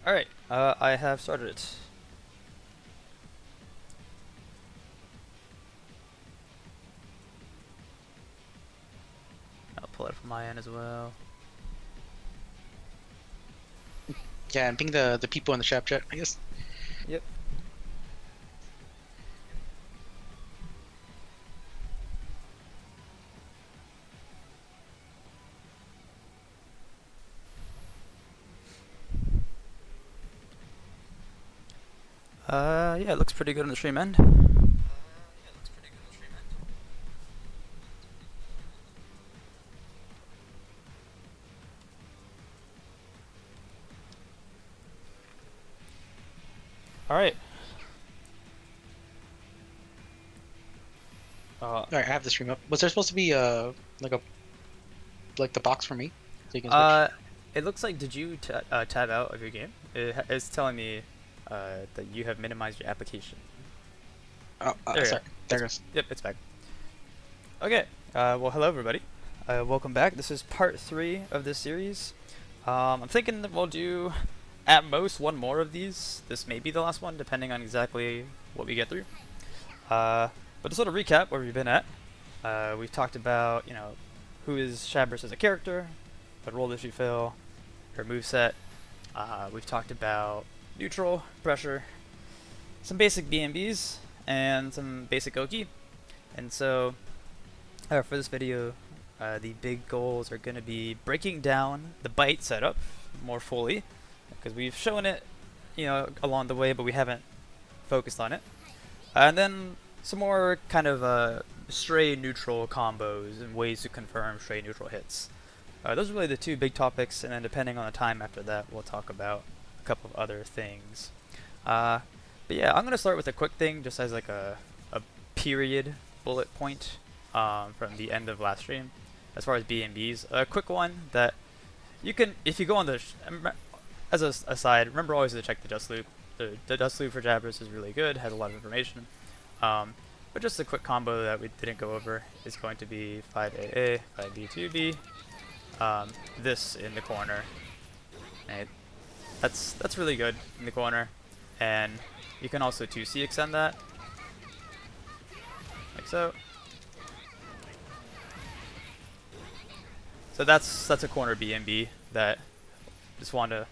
Alright, I have started it. I'll pull it from my end as well. Yeah, and ping the people in the chat, I guess. Yep. Yeah, it looks pretty good on the stream end. Alright. Alright, I have the stream up. Was there supposed to be like a like the box for me so you can switch? uh, it looks like, did you tab out of your game? It's telling me that you have minimized your application. Oh, There you go. sorry. There it goes. Yep, it's back. Okay, well hello everybody. Welcome back. This is part 3 of this series. I'm thinking that we'll do at most one more of these. This may be the last one, depending on exactly what we get through. But to sort of recap where we've been at, we've talked about, who is Labrys as a character, what role does she fill, her moveset. We've talked about neutral, pressure, some basic BMBs, and some basic Oki. And so, for this video, the big goals are going to be breaking down the bite setup more fully, because we've shown it, along the way, but we haven't focused on it. And then some more kind of stray neutral combos and ways to confirm stray neutral hits. Those are really the two big topics, and then depending on the time after that, we'll talk about a couple of other things. But yeah, I'm going to start with a quick thing, just as like a period bullet point from the end of last stream. As far as B&Bs, a quick one that you can, if you go on the, as a aside, remember always to check the dust loop. The dust loop for Labrys is really good, has a lot of information. But just a quick combo that we didn't go over is going to be 5AA, 5B2B, this in the corner. Right? That's really good in the corner, and you can also 2C extend that, like so. So that's a corner BMB that just want to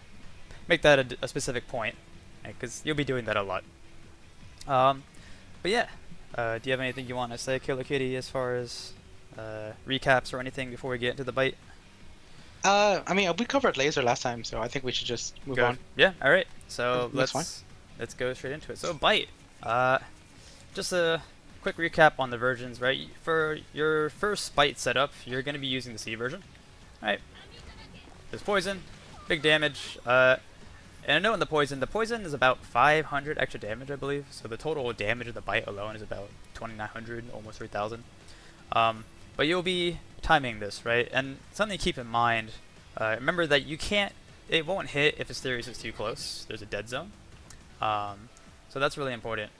make that a specific point, because you'll be doing that a lot. But yeah, do you have anything you want to say, Killer Kitty, as far as recaps or anything before we get into the bite? I mean, we covered laser last time, so I think we should just move Go. on. Yeah. All right. So That's fine. let's go straight into it. So bite. Just a quick recap on the versions, right? For your first bite setup, you're going to be using the C version, right? There's poison, big damage. And a note on the poison is about 500 extra damage, I believe. So the total damage of the bite alone is about 2,900, almost 3,000. But you'll be timing this, right? And something to keep in mind, remember that it won't hit if Asterius is too close. There's a dead zone. So that's really important.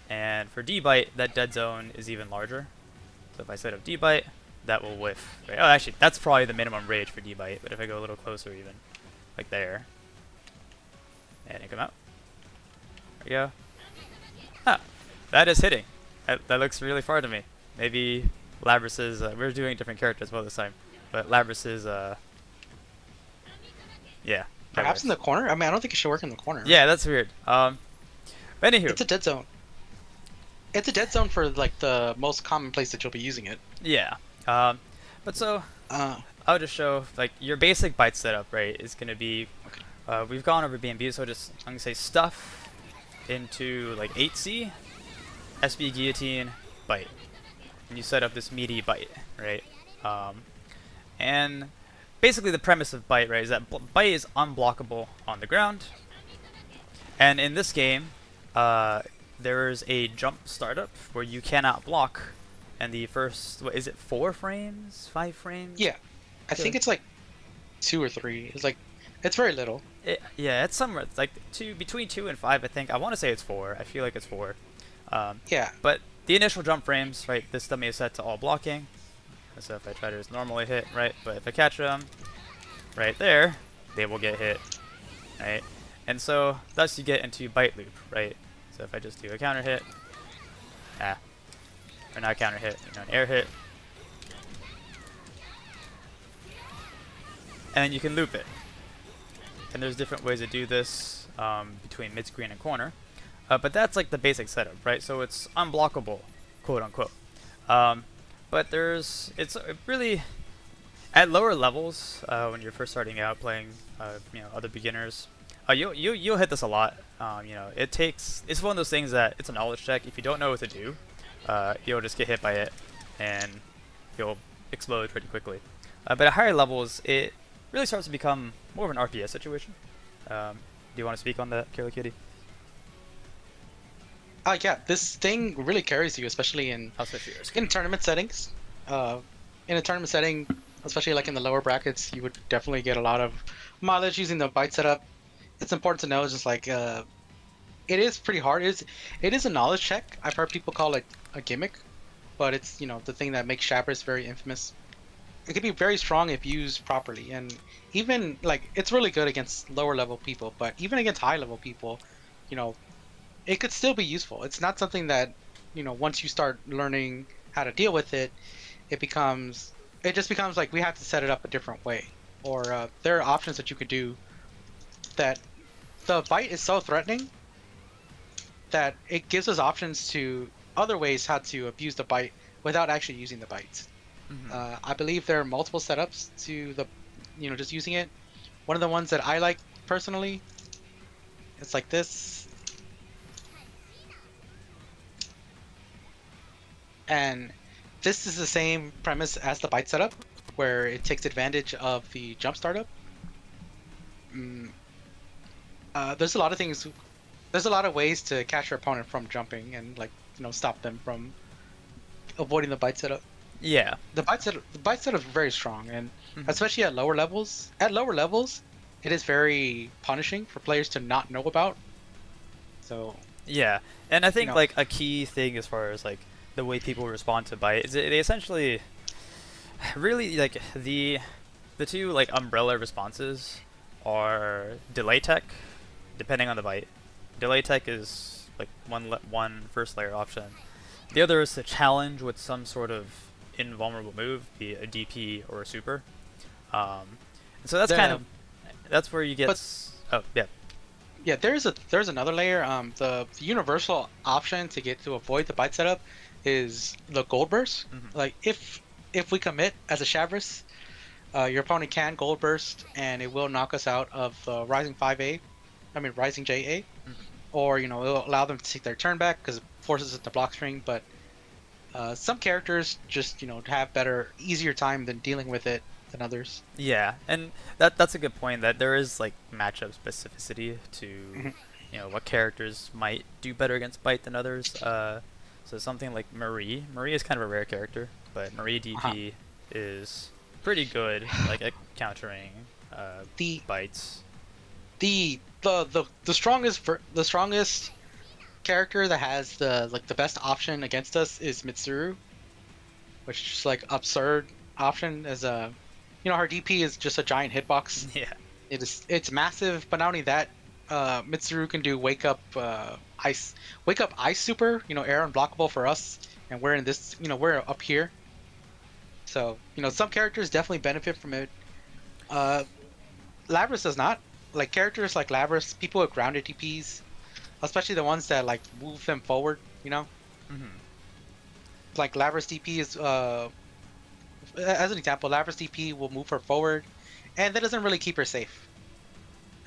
And for D-bite, that dead zone is even larger. So if I set up D-bite, that will whiff. Right? Oh, actually, that's probably the minimum range for D-bite. But if I go a little closer even, like there, and it come out. There we go. Ah, that is hitting. That looks really far to me. Maybe Labrys is, we're doing different characters well this time, but Labrys is, yeah. Perhaps in the corner? I mean, I don't think it should work in the corner. Yeah, that's weird. But anywho. It's a dead zone. It's a dead zone for like the most common place that you'll be using it. Yeah. But so, I'll just show, like, your basic bite setup, right, is going to be, we've gone over BNB, so I'm going to say stuff into, like, 8C, SB Guillotine, bite. And you set up this meaty bite, right? And basically the premise of bite, right, is that bite is unblockable on the ground. And in this game, there's a jump startup where you cannot block. And the first, what is it, 4 frames? 5 frames? Yeah. I think it's like 2 or 3. It's very little. Yeah, it's somewhere, it's like between 2 and 5, I think. I want to say it's 4. I feel like it's 4. Yeah. But the initial jump frames, right, this dummy is set to all blocking. So if I try to just normally hit, right, but if I catch them right there, they will get hit, right? And so thus you get into bite loop, right? So if I just do a counter hit, or not a counter hit, an air hit, and then you can loop it. And there's different ways to do this between mid-screen and corner. But that's like the basic setup, right? So it's unblockable, quote unquote. But it's really, at lower levels, when you're first starting out playing, other beginners, you'll hit this a lot. It's one of those things that it's a knowledge check. If you don't know what to do, you'll just get hit by it, and you'll explode pretty quickly. But at higher levels, it really starts to become more of an RPS situation. Do you want to speak on that, Killer Kitty? Yeah, this thing really carries you, especially in tournament settings. In a tournament setting, especially like in the lower brackets, you would definitely get a lot of mileage using the bite setup. It's important to know, just like it is pretty hard. It is a knowledge check. I've heard people call it a gimmick, but it's the thing that makes Labrys very infamous. It can be very strong if used properly, and even like it's really good against lower level people. But even against high level people, it could still be useful. It's not something that, once you start learning how to deal with it, it just becomes like we have to set it up a different way. Or there are options that you could do that the bite is so threatening that it gives us options to other ways how to abuse the bite without actually using the bites. I believe there are multiple setups to just using it. One of the ones that I like personally, it's like this. And this is the same premise as the bite setup, where it takes advantage of the jump startup. There's a lot of things. There's a lot of ways to catch your opponent from jumping and stop them from avoiding the bite setup. Yeah. The bite setup is very strong, and especially at lower levels. At lower levels, it is very punishing for players to not know about. So. Yeah, and I think like a key thing as far as like the way people respond to bite is they essentially really like the two like umbrella responses are delay tech, depending on the bite. Delay tech is like one first layer option. The other is to challenge with some sort of invulnerable move, be it a DP or a super. And so that's where you get. Yeah, there's another layer. The universal option to get to avoid the bite setup is the gold burst. Like if we commit as a Labrys, your opponent can gold burst and it will knock us out of the Rising Rising JA, or it'll allow them to take their turn back because it forces it to block string. But some characters just have easier time than dealing with it than others. Yeah, and that's a good point, that there is like matchup specificity to what characters might do better against bite than others. So something like Marie is kind of a rare character, but Marie DP is pretty good like at countering bites. The strongest character that has the best option against us is Mitsuru, which is just like absurd option as a her DP is just a giant hitbox. Yeah. It's massive, but not only that, Mitsuru can do wake up ice super, air unblockable for us, and we're in this, we're up here. So, some characters definitely benefit from it. Labrys does not. Like characters like Labrys, people with grounded DPs, especially the ones that like move them forward, Like Labrys DP is as an example, Labrys DP will move her forward, and that doesn't really keep her safe.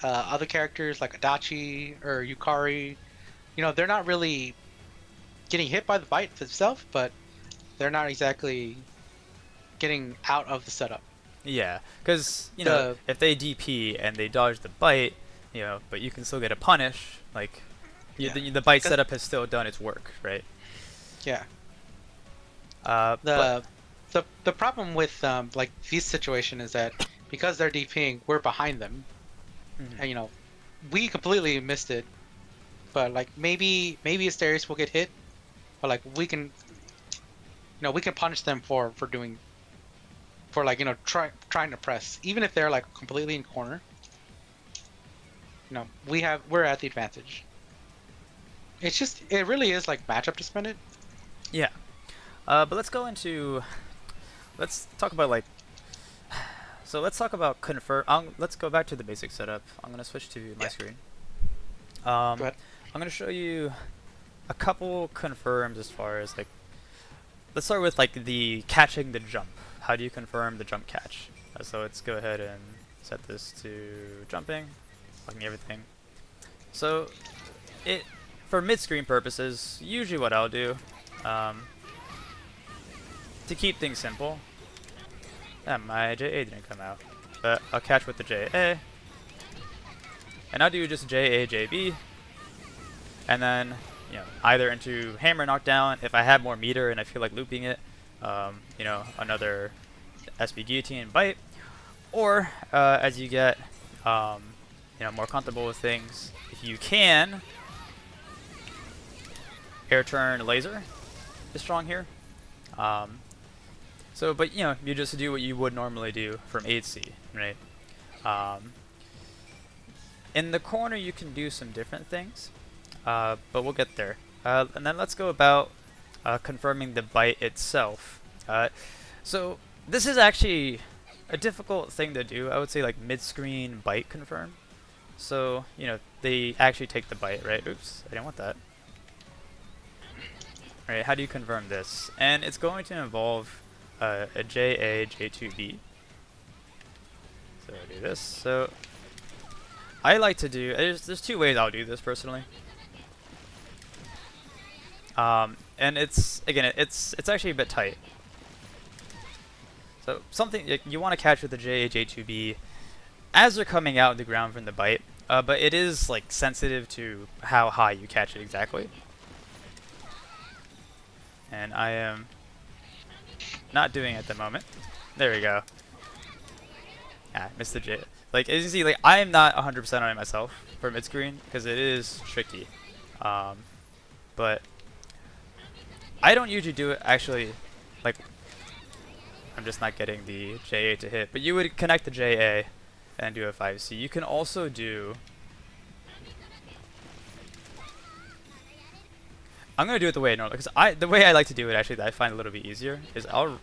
Other characters like Adachi or Yukari, they're not really getting hit by the bite itself, but they're not exactly getting out of the setup. Yeah, because if they DP and they dodge the bite, but you can still get a punish. Like, the bite setup has still done its work, right? Yeah. The problem with like this situation is that because they're DPing, we're behind them, and we completely missed it. But like maybe Asterius will get hit, but like we can punish them for doing. For like trying to press, even if they're like completely in corner. we're at the advantage. It really is like matchup dependent. Yeah. But let's talk about like, so let's talk about confirm. Let's go back to the basic setup. I'm gonna switch to my Yeah. screen. Go ahead. I'm gonna show you a couple confirms as far as like, let's start with like the catching the jump. How do you confirm the jump catch? So let's go ahead and set this to jumping, locking everything. So it, for mid-screen purposes, usually what I'll do, to keep things simple, my JA didn't come out, but I'll catch with the JA, and I'll do just JA, JB, and then, either into hammer knockdown if I have more meter and I feel like looping it, another SB guillotine bite, or as you get, more comfortable with things, if you can, air turn laser is strong here. But you just do what you would normally do from 8C, right? In the corner you can do some different things, but we'll get there. And then let's go about confirming the bite itself. So this is actually a difficult thing to do. I would say like mid-screen bite confirm. So, they actually take the bite, right? Oops, I didn't want that. Alright, how do you confirm this? And it's going to involve a JA, J2B. So I'll do this. So I like to do, there's two ways I'll do this personally. And it's actually a bit tight. So something you want to catch with the JA, J2B as they're coming out of the ground from the bite, but it is like sensitive to how high you catch it exactly. And I am not doing it at the moment. There we go. Yeah, missed the J. Like, as you see, like, I am not 100% on it myself for mid-screen, because it is tricky. But I don't usually do it, actually, like, I'm just not getting the JA to hit. But you would connect the JA and do a 5C. You can also do... I'm gonna do it the way I normally, because the way I like to do it actually that I find a little bit easier is I'll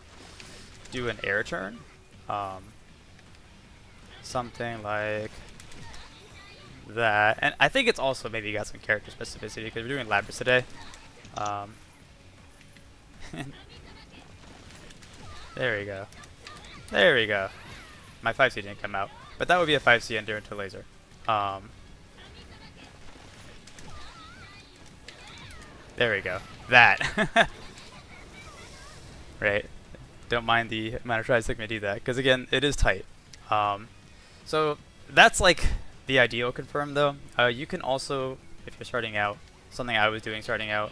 do an air turn, something like that, and I think it's also maybe got some character specificity because we're doing Labrys today. There we go. There we go. My 5C didn't come out, but that would be a 5C ender into laser. There we go. That. Right. Don't mind the amount of tries it took me to do that, because again, it is tight. So that's like the ideal confirm though. You can also, if you're starting out, something I was doing starting out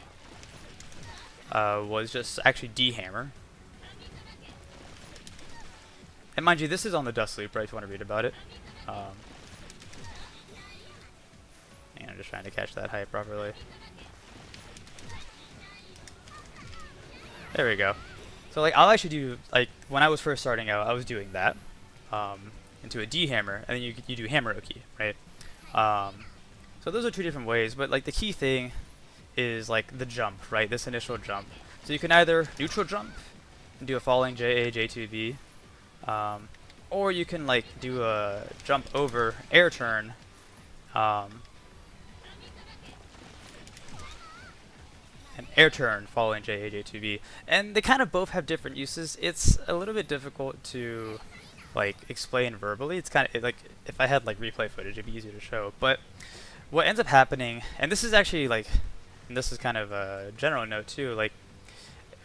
was just actually de-hammer. And mind you, this is on the dust loop, right, if you want to read about it. And I'm just trying to catch that height properly. There we go. So like I'll actually do, like when I was first starting out, I was doing that into a D hammer, and then you do hammer Oki, right? So those are two different ways, but like the key thing is like the jump, right? This initial jump. So you can either neutral jump and do a falling JA, J2B, or you can like do a jump over air turn, an air turn following JA, J2B, and they kind of both have different uses. It's a little bit difficult to like explain verbally. It's kind of like if I had like replay footage, it'd be easier to show. But what ends up happening, and this is actually like, and this is kind of a general note too, like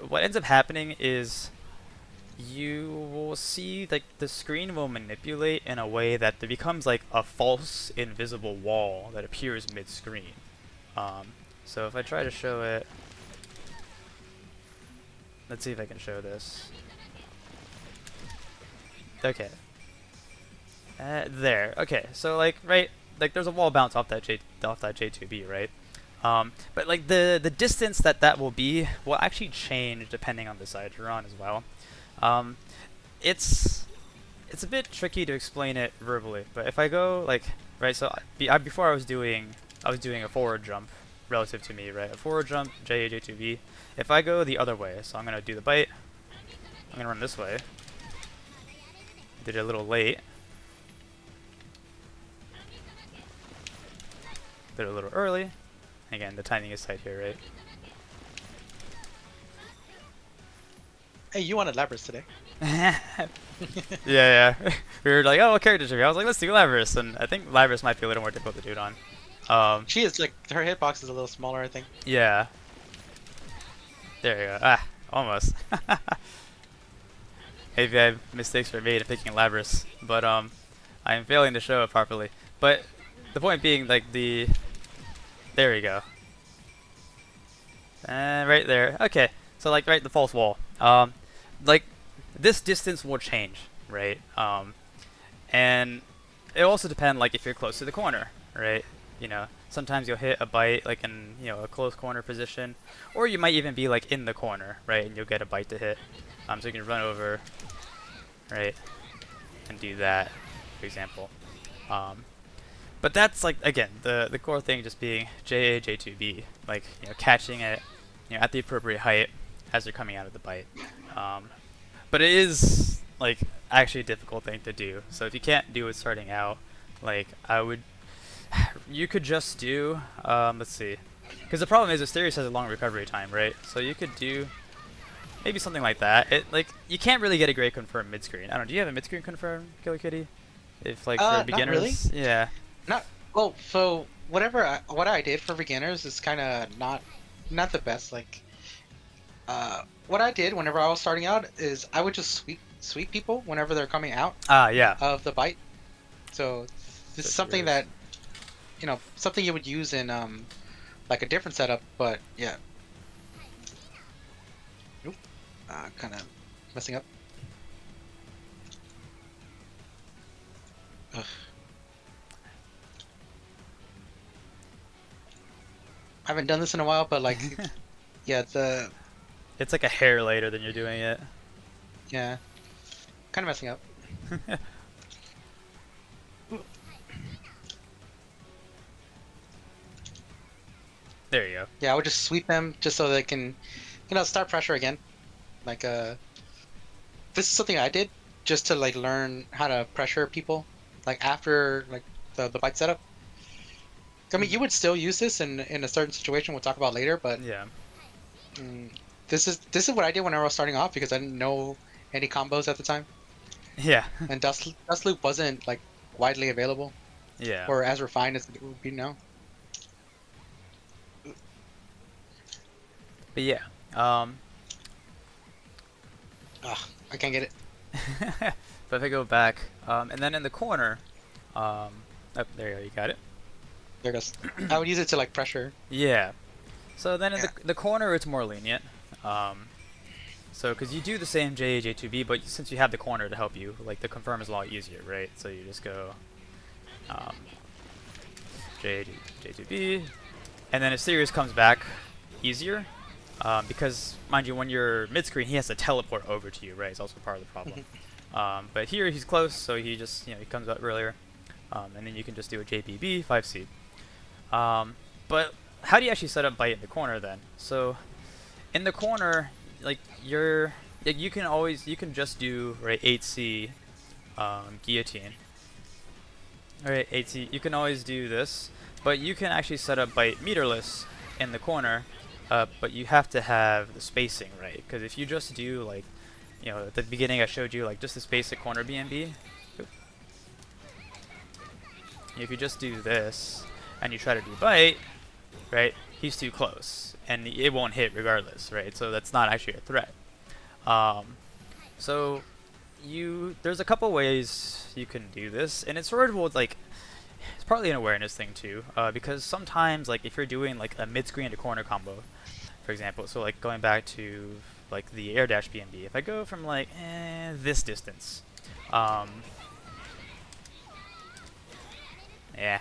what ends up happening is you will see like the screen will manipulate in a way that there becomes like a false invisible wall that appears mid-screen. So if I try to show it, let's see if I can show this. Okay. There. Okay. So like right, like there's a wall bounce off that J2B, right? But like the distance that will be will actually change depending on the side you're on as well. It's a bit tricky to explain it verbally, but if I go like right? So before I was doing a forward jump relative to me, right? A forward jump, J, J2B. If I go the other way, so I'm gonna do the bite. I'm gonna run this way. Did it a little late. Did it a little early. Again, the timing is tight here, right? Hey, you wanted Labrys today. Yeah. We were like, oh, what character should we? I was like, let's do Labrys, and I think Labrys might be a little more difficult to do it on. She is like her hitbox is a little smaller, I think. Yeah. There you go. Ah, almost. Maybe I have mistakes were made in picking Labrys, but I am failing to show it properly. But the point being, like there we go. Right there. Okay. So like right the false wall. Like this distance will change, right? And it also depends like if you're close to the corner, right? You know, sometimes you'll hit a bite like in a close corner position, or you might even be like in the corner, right? And you'll get a bite to hit. So you can run over, right, and do that, for example. But that's like again the core thing just being JA J2B, like catching it at the appropriate height as they're coming out of the bite. But it is like actually a difficult thing to do. So if you can't do it starting out, like you could just do let's see, because the problem is Asterius has a long recovery time, right? So you could do maybe something like that. Like you can't really get a great confirm mid screen. I don't know. Do you have a mid screen confirm, Killer Kitty? If like for beginners, really. yeah. Not well. So what I did for beginners is kind of not the best. Like, what I did whenever I was starting out is I would just sweep people whenever they're coming out. Yeah. Of the bite. So this is something that something you would use in like a different setup, but yeah. Nope. Kind of messing up. Ugh. I haven't done this in a while, but like, yeah, it's like a hair later than you're doing it. Yeah, kind of messing up. There you go. Yeah, I would just sweep them just so they can, start pressure again. Like, this is something I did just to like learn how to pressure people, like after like the bite setup. I mean, you would still use this in a certain situation we'll talk about later, but yeah. This is what I did whenever I was starting off because I didn't know any combos at the time. Yeah. And Dust Loop wasn't like widely available. Yeah. Or as refined as it would be now. But yeah. Ugh, I can't get it. But if I go back, and then in the corner, oh, there you go, you got it. There it goes. I would use it to like pressure. Yeah. So then in the corner, it's more lenient. So because you do the same J2B, but since you have the corner to help you, like the confirm is a lot easier, right? So you just go J2B, and then if Asterius comes back, easier. Because mind you, when you're mid screen, he has to teleport over to you, right? It's also part of the problem. But here he's close, so he just he comes up earlier, and then you can just do a JBB 5C. But how do you actually set up bite in the corner then? So in the corner, like you can just do right 8C guillotine. Alright, 8C. You can always do this, but you can actually set up bite meterless in the corner. But you have to have the spacing right, because if you just do like, at the beginning I showed you like just this basic corner BNB. If you just do this and you try to do bite, right, he's too close and it won't hit regardless, right? So that's not actually a threat. So there's a couple ways you can do this, and it's sort of like it's partly an awareness thing too, because sometimes like if you're doing like a mid screen to corner combo, for example, so like going back to like the air dash BNB, if I go from like this distance, yeah,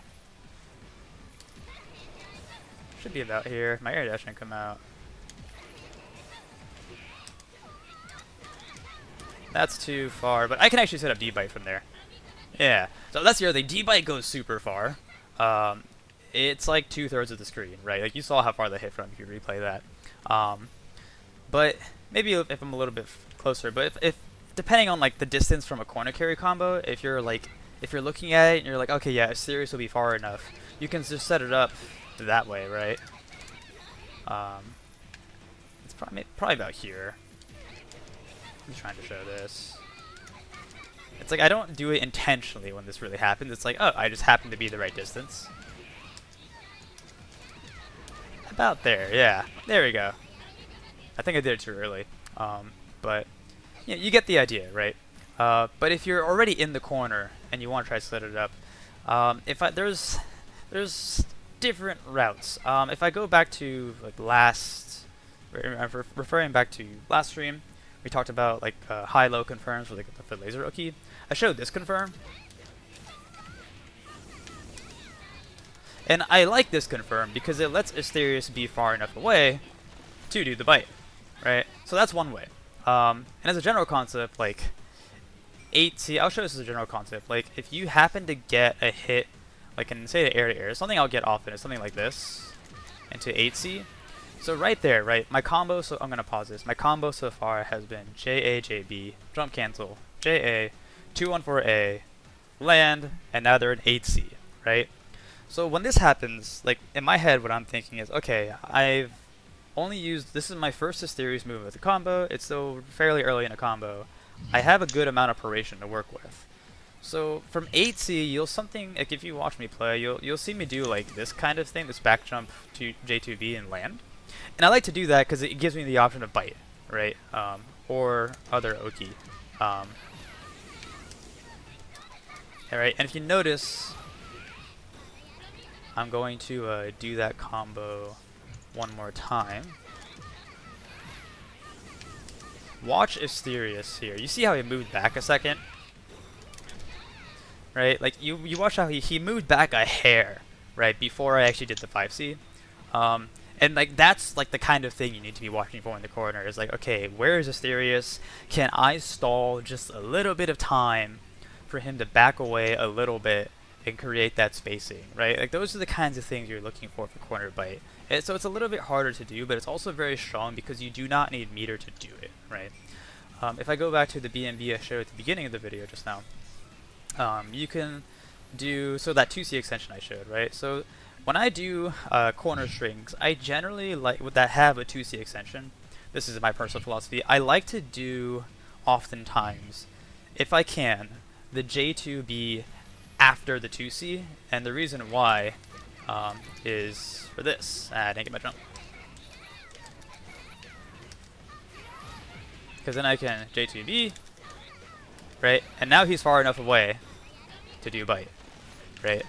should be about here. My air dash didn't come out. That's too far, but I can actually set up D-bite from there. Yeah. So that's the other thing. D-bite goes super far. It's like 2/3 of the screen, right? Like you saw how far they hit from if you replay that. But maybe if I'm a little bit closer, but if depending on like the distance from a corner carry combo, if you're looking at it and you're like, okay, yeah, Asterius will be far enough, you can just set it up that way, right? It's probably about here. I'm just trying to show this. It's like I don't do it intentionally when this really happens. It's like, oh, I just happen to be the right distance. About there, yeah. There we go. I think I did it too early. But yeah, you get the idea, right? But if you're already in the corner and you want to try to set it up, there's different routes. If I go back to like referring back to last stream, we talked about like high-low confirms for the laser rookie. I showed this confirm, and I like this confirm because it lets Asterius be far enough away to do the bite, right? So that's one way. And as a general concept, like 8C, I'll show this as a general concept. Like if you happen to get a hit, like in say the air-to-air, something I'll get often is something like this into 8C. So right there, right, my combo, so I'm going to pause this. My combo so far has been JA, JB, jump cancel, JA, 214A, land, and now they're in 8C, right? So when this happens, like in my head what I'm thinking is, okay, I've only used, this is my first Asterius move with the combo, it's still fairly early in a combo. I have a good amount of Proration to work with. So from 8C, you'll something, like if you watch me play, you'll see me do like this kind of thing, this back jump to J2B and land. And I like to do that because it gives me the option of bite, right? Or other Oki. Alright, and if you notice, I'm going to do that combo one more time. Watch Asterius here. You see how he moved back a second? Right? Like, you watch how he moved back a hair, right, before I actually did the 5C. And like that's like the kind of thing you need to be watching for in the corner. Is like, okay, where is Asterius? Can I stall just a little bit of time for him to back away a little bit and create that spacing, right? Like those are the kinds of things you're looking for corner bite. And so it's a little bit harder to do, but it's also very strong because you do not need meter to do it, right? If I go back to the BNB I showed at the beginning of the video just now, you can do, so that 2C extension I showed, right? So when I do corner strings, I generally like that have a 2C extension. This is my personal philosophy. I like to do oftentimes, if I can, the J2B after the 2C, and the reason why is for this. I didn't get my jump. Because then I can J2B, right? And now he's far enough away to do bite, right?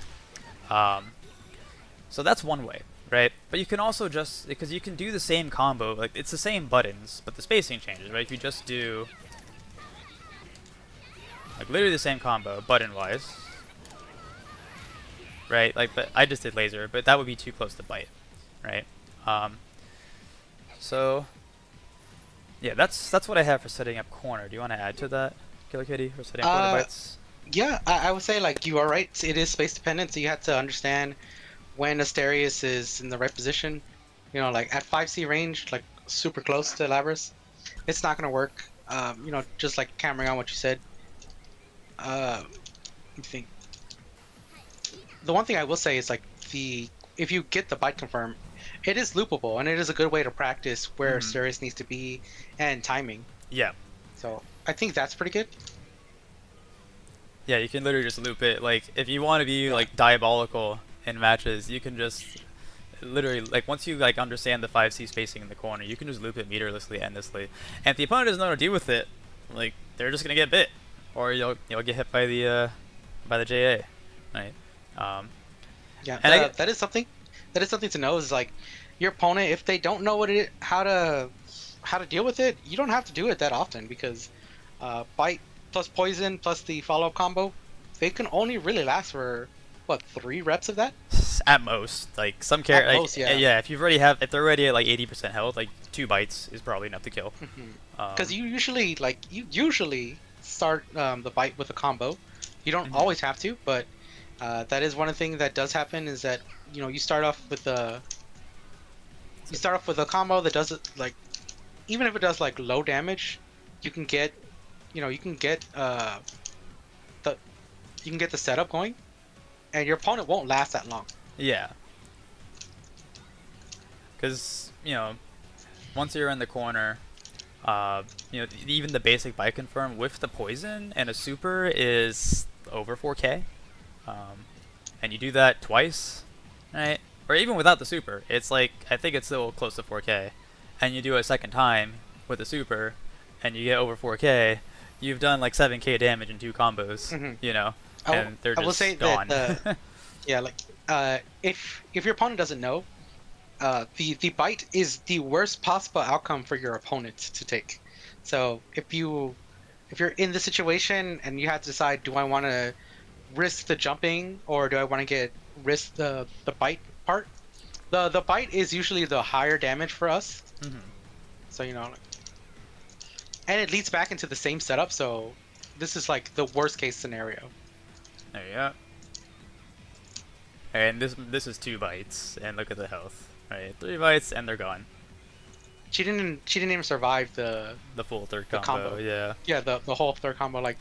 So that's one way, right? But you can also just, because you can do the same combo, like it's the same buttons, but the spacing changes, right? If you just do, like literally the same combo, button-wise, right? Like, but I just did laser, but that would be too close to bite, right? So, yeah, that's what I have for setting up corner. Do you want to add to that, Killer Kitty, for setting up corner bites? Yeah, I would say like you are right. It is space dependent, so you have to understand when Asterius is in the right position. You know, like at 5C range, like super close to Labrys, it's not gonna work. You know, just like hammering on what you said. I think the one thing I will say is like if you get the bite confirm, it is loopable and it is a good way to practice where Asterius needs to be and timing. Yeah. So I think that's pretty good. Yeah, you can literally just loop it. Like if you want to be like diabolical in matches, you can just literally, like once you like understand the 5C spacing in the corner, you can just loop it meterlessly, endlessly. And if the opponent doesn't know how to deal with it, like they're just gonna get bit, or you'll get hit by the JA, right? Yeah, and that is something to know is like your opponent, if they don't know how to deal with it, you don't have to do it that often because bite plus poison plus the follow-up combo, they can only really last for what, 3 reps of that? At most, like some characters. Like, yeah. If they're already at like 80% health, like 2 bites is probably enough to kill. Because you usually start the bite with a combo, You don't always have to, but that is one thing that does happen is that you start off with a combo that does it like even if it does like low damage, you can get you can get the setup going, and your opponent won't last that long. Yeah. Because once you're in the corner, even the basic bite confirm with the poison and a super is over 4k. And you do that twice, right? Or even without the super, it's like, I think it's still close to 4k. And you do it a second time with the super, and you get over 4k, you've done like 7k damage in 2 combos, and they're just I will say gone. that, yeah, like, if your opponent doesn't know, the bite is the worst possible outcome for your opponent to take. So if you're in the situation and you have to decide, do I want to risk the jumping or do I want to risk the bite part? The bite is usually the higher damage for us. So and it leads back into the same setup. So this is like the worst case scenario. There you go. And this is 2 bites, and look at the health. Right, 3 bites and they're gone. She didn't even survive the full third combo. Yeah. Yeah, the whole third combo. Like,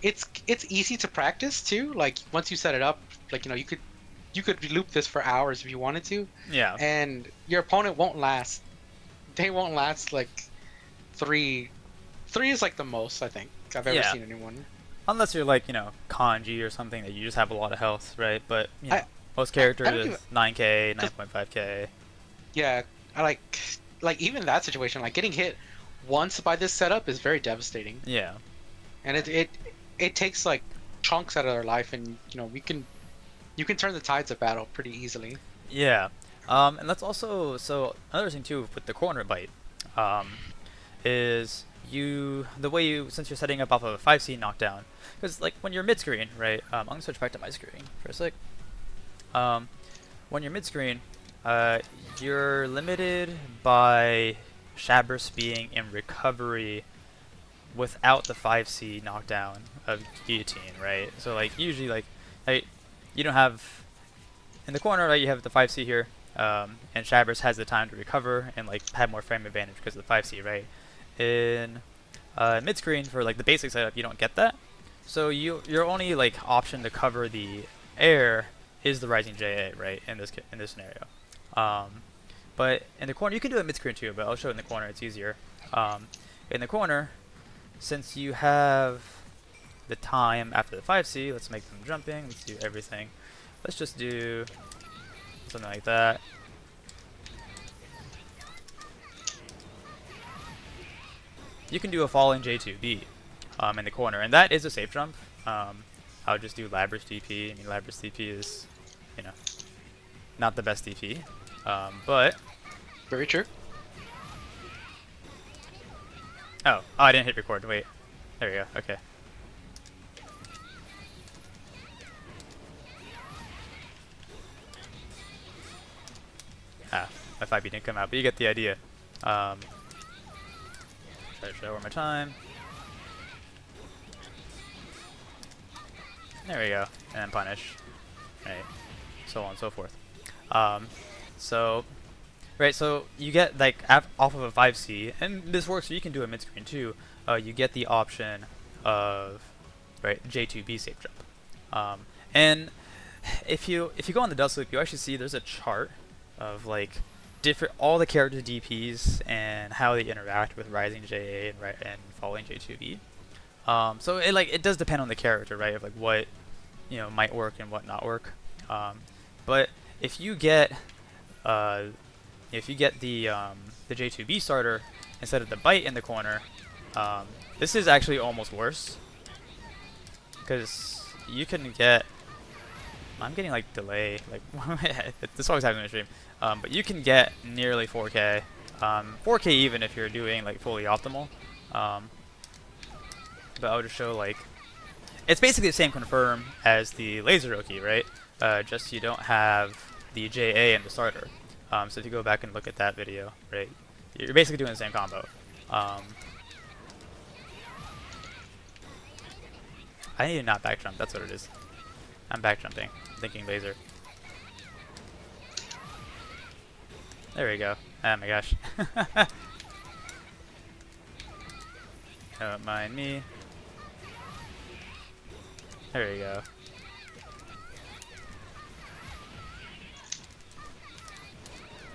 it's easy to practice too. Like once you set it up, like you could loop this for hours if you wanted to. Yeah. And your opponent won't last. They won't last like 3. 3 is like the most I think I've ever seen anyone. Unless you're like Kanji or something that you just have a lot of health, right? But most characters is 9k, 9.5k. Yeah, I like even that situation, like getting hit once by this setup is very devastating. Yeah. And it takes like chunks out of their life, and you can turn the tides of battle pretty easily. Yeah. And that's also another thing too with the corner bite, is the way since you're setting up off of a 5C knockdown, because like when you're mid screen, right? I'm gonna switch back to my screen for a sec. When you're mid screen, you're limited by Labrys being in recovery without the 5C knockdown of guillotine, right? So like usually like you don't have in the corner, right? You have the 5C here, and Labrys has the time to recover and like have more frame advantage because of the 5C, right? In mid screen for like the basic setup, you don't get that. So your only like option to cover the air is the Rising JA, right? In this scenario. But in the corner, you can do it mid screen too, but I'll show it in the corner. It's easier. In the corner, since you have the time after the 5C, let's make them jumping. Let's do everything. Let's just do something like that. You can do a falling J2B in the corner, and that is a safe jump. I'll just do Labrys DP. I mean, Labrys DP is, not the best DP, but very true. Oh, I didn't hit record. Wait, there we go. Okay. My 5B didn't come out, but you get the idea. Try to show one more time. There we go, and then punish. Right, so on and so forth. So you get like off of a 5C, and this works. So you can do a mid screen too. You get the option of J2B safe jump. And if you go on the dust loop, you actually see there's a chart of like all the character DPs and how they interact with Rising JA and falling J2B. So it does depend on the character, right? Of like what might work and what not work. But if you get the J2B starter instead of the bite in the corner, this is actually almost worse because you can get. I'm getting like delay, like this always happens in the stream. But you can get nearly 4K, 4K even if you're doing like fully optimal. But I would just show like it's basically the same confirm as the laser Oki, right? Just you don't have the JA in the starter. So if you go back and look at that video, right, you're basically doing the same combo. I need to not back jump. That's what it is. I'm back jumping. Thinking laser. There we go. Oh my gosh. Don't mind me. There we go.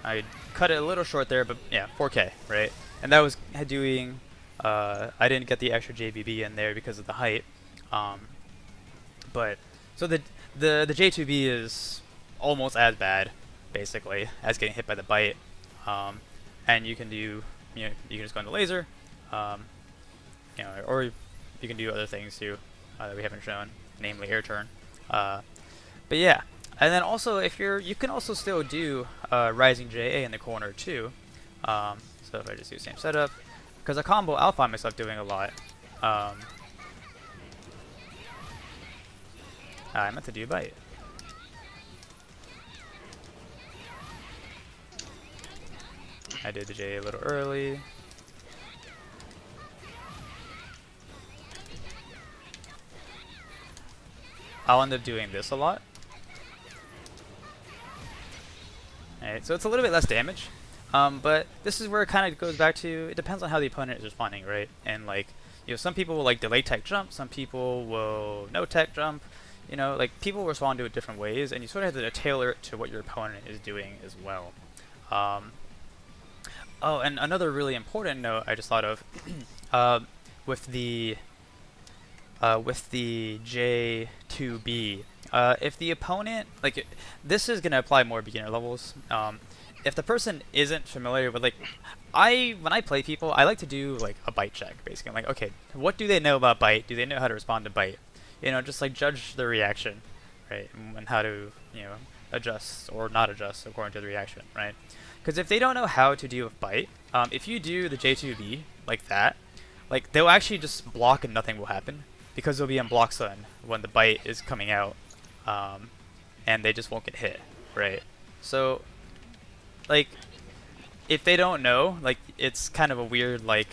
I cut it a little short there, but yeah, 4K, right? And that was doing, I didn't get the extra JBB in there because of the height. But, so the J2B is almost as bad, basically, as getting hit by the bite. And you can do, you can just go into laser, or you can do other things too that we haven't shown, namely air turn. But yeah. And then also, if you can also still do Rising JA in the corner too. So if I just do same setup, because a combo I'll find myself doing a lot. I meant to do bite. I did the JA a little early. I'll end up doing this a lot. Alright, so it's a little bit less damage, but this is where it kind of goes back to, it depends on how the opponent is responding, right? And like, some people will like delay tech jump, some people will no tech jump, like people respond to it different ways, and you sort of have to tailor it to what your opponent is doing as well. Oh, and another really important note I just thought of, with the J2B, if the opponent, like, this is going to apply more beginner levels. If the person isn't familiar with, like, when I play people, I like to do, like, a bite check, basically. I'm like, okay, what do they know about bite? Do they know how to respond to bite? Just, like, judge the reaction, right? And how to, adjust or not adjust according to the reaction, right? Because if they don't know how to deal with bite, if you do the J2B like that, like, they'll actually just block and nothing will happen. Because they'll be on block stun when the bite is coming out. And they just won't get hit, right? So, like, if they don't know, like, it's kind of a weird, like,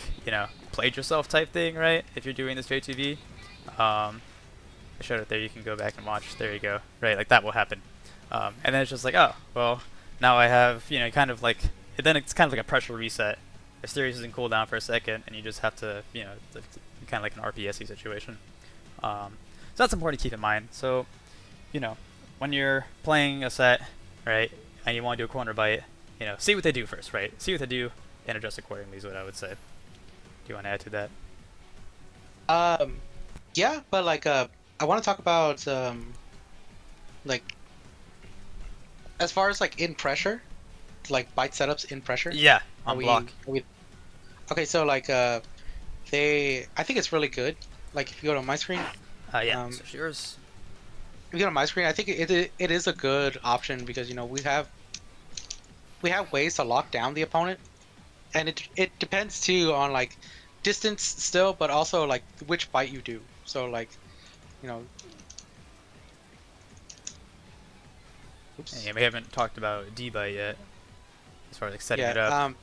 played yourself type thing, right? If you're doing this J2B. I showed it there, you can go back and watch, there you go, right, like, that will happen. And then it's just like, oh, well, now I have, kind of like, then it's kind of like a pressure reset. Asterius is in cooldown for a second, and you just have to, kind of like an RPSy situation. So that's important to keep in mind. So, when you're playing a set, right, and you want to do a corner bite, see what they do first, right? See what they do and adjust accordingly is what I would say. Do you want to add to that? Yeah, but like, I want to talk about, like, as far as like in pressure, like bite setups in pressure. Yeah, on block. Okay, so like, I think it's really good. Like if you go to my screen. Yeah, so yours. If you go to my screen, I think it is a good option because we have ways to lock down the opponent, and it depends too on like distance still, but also like which bite you do. So like, oops. Yeah, we haven't talked about D-bite yet, as far as like setting it up.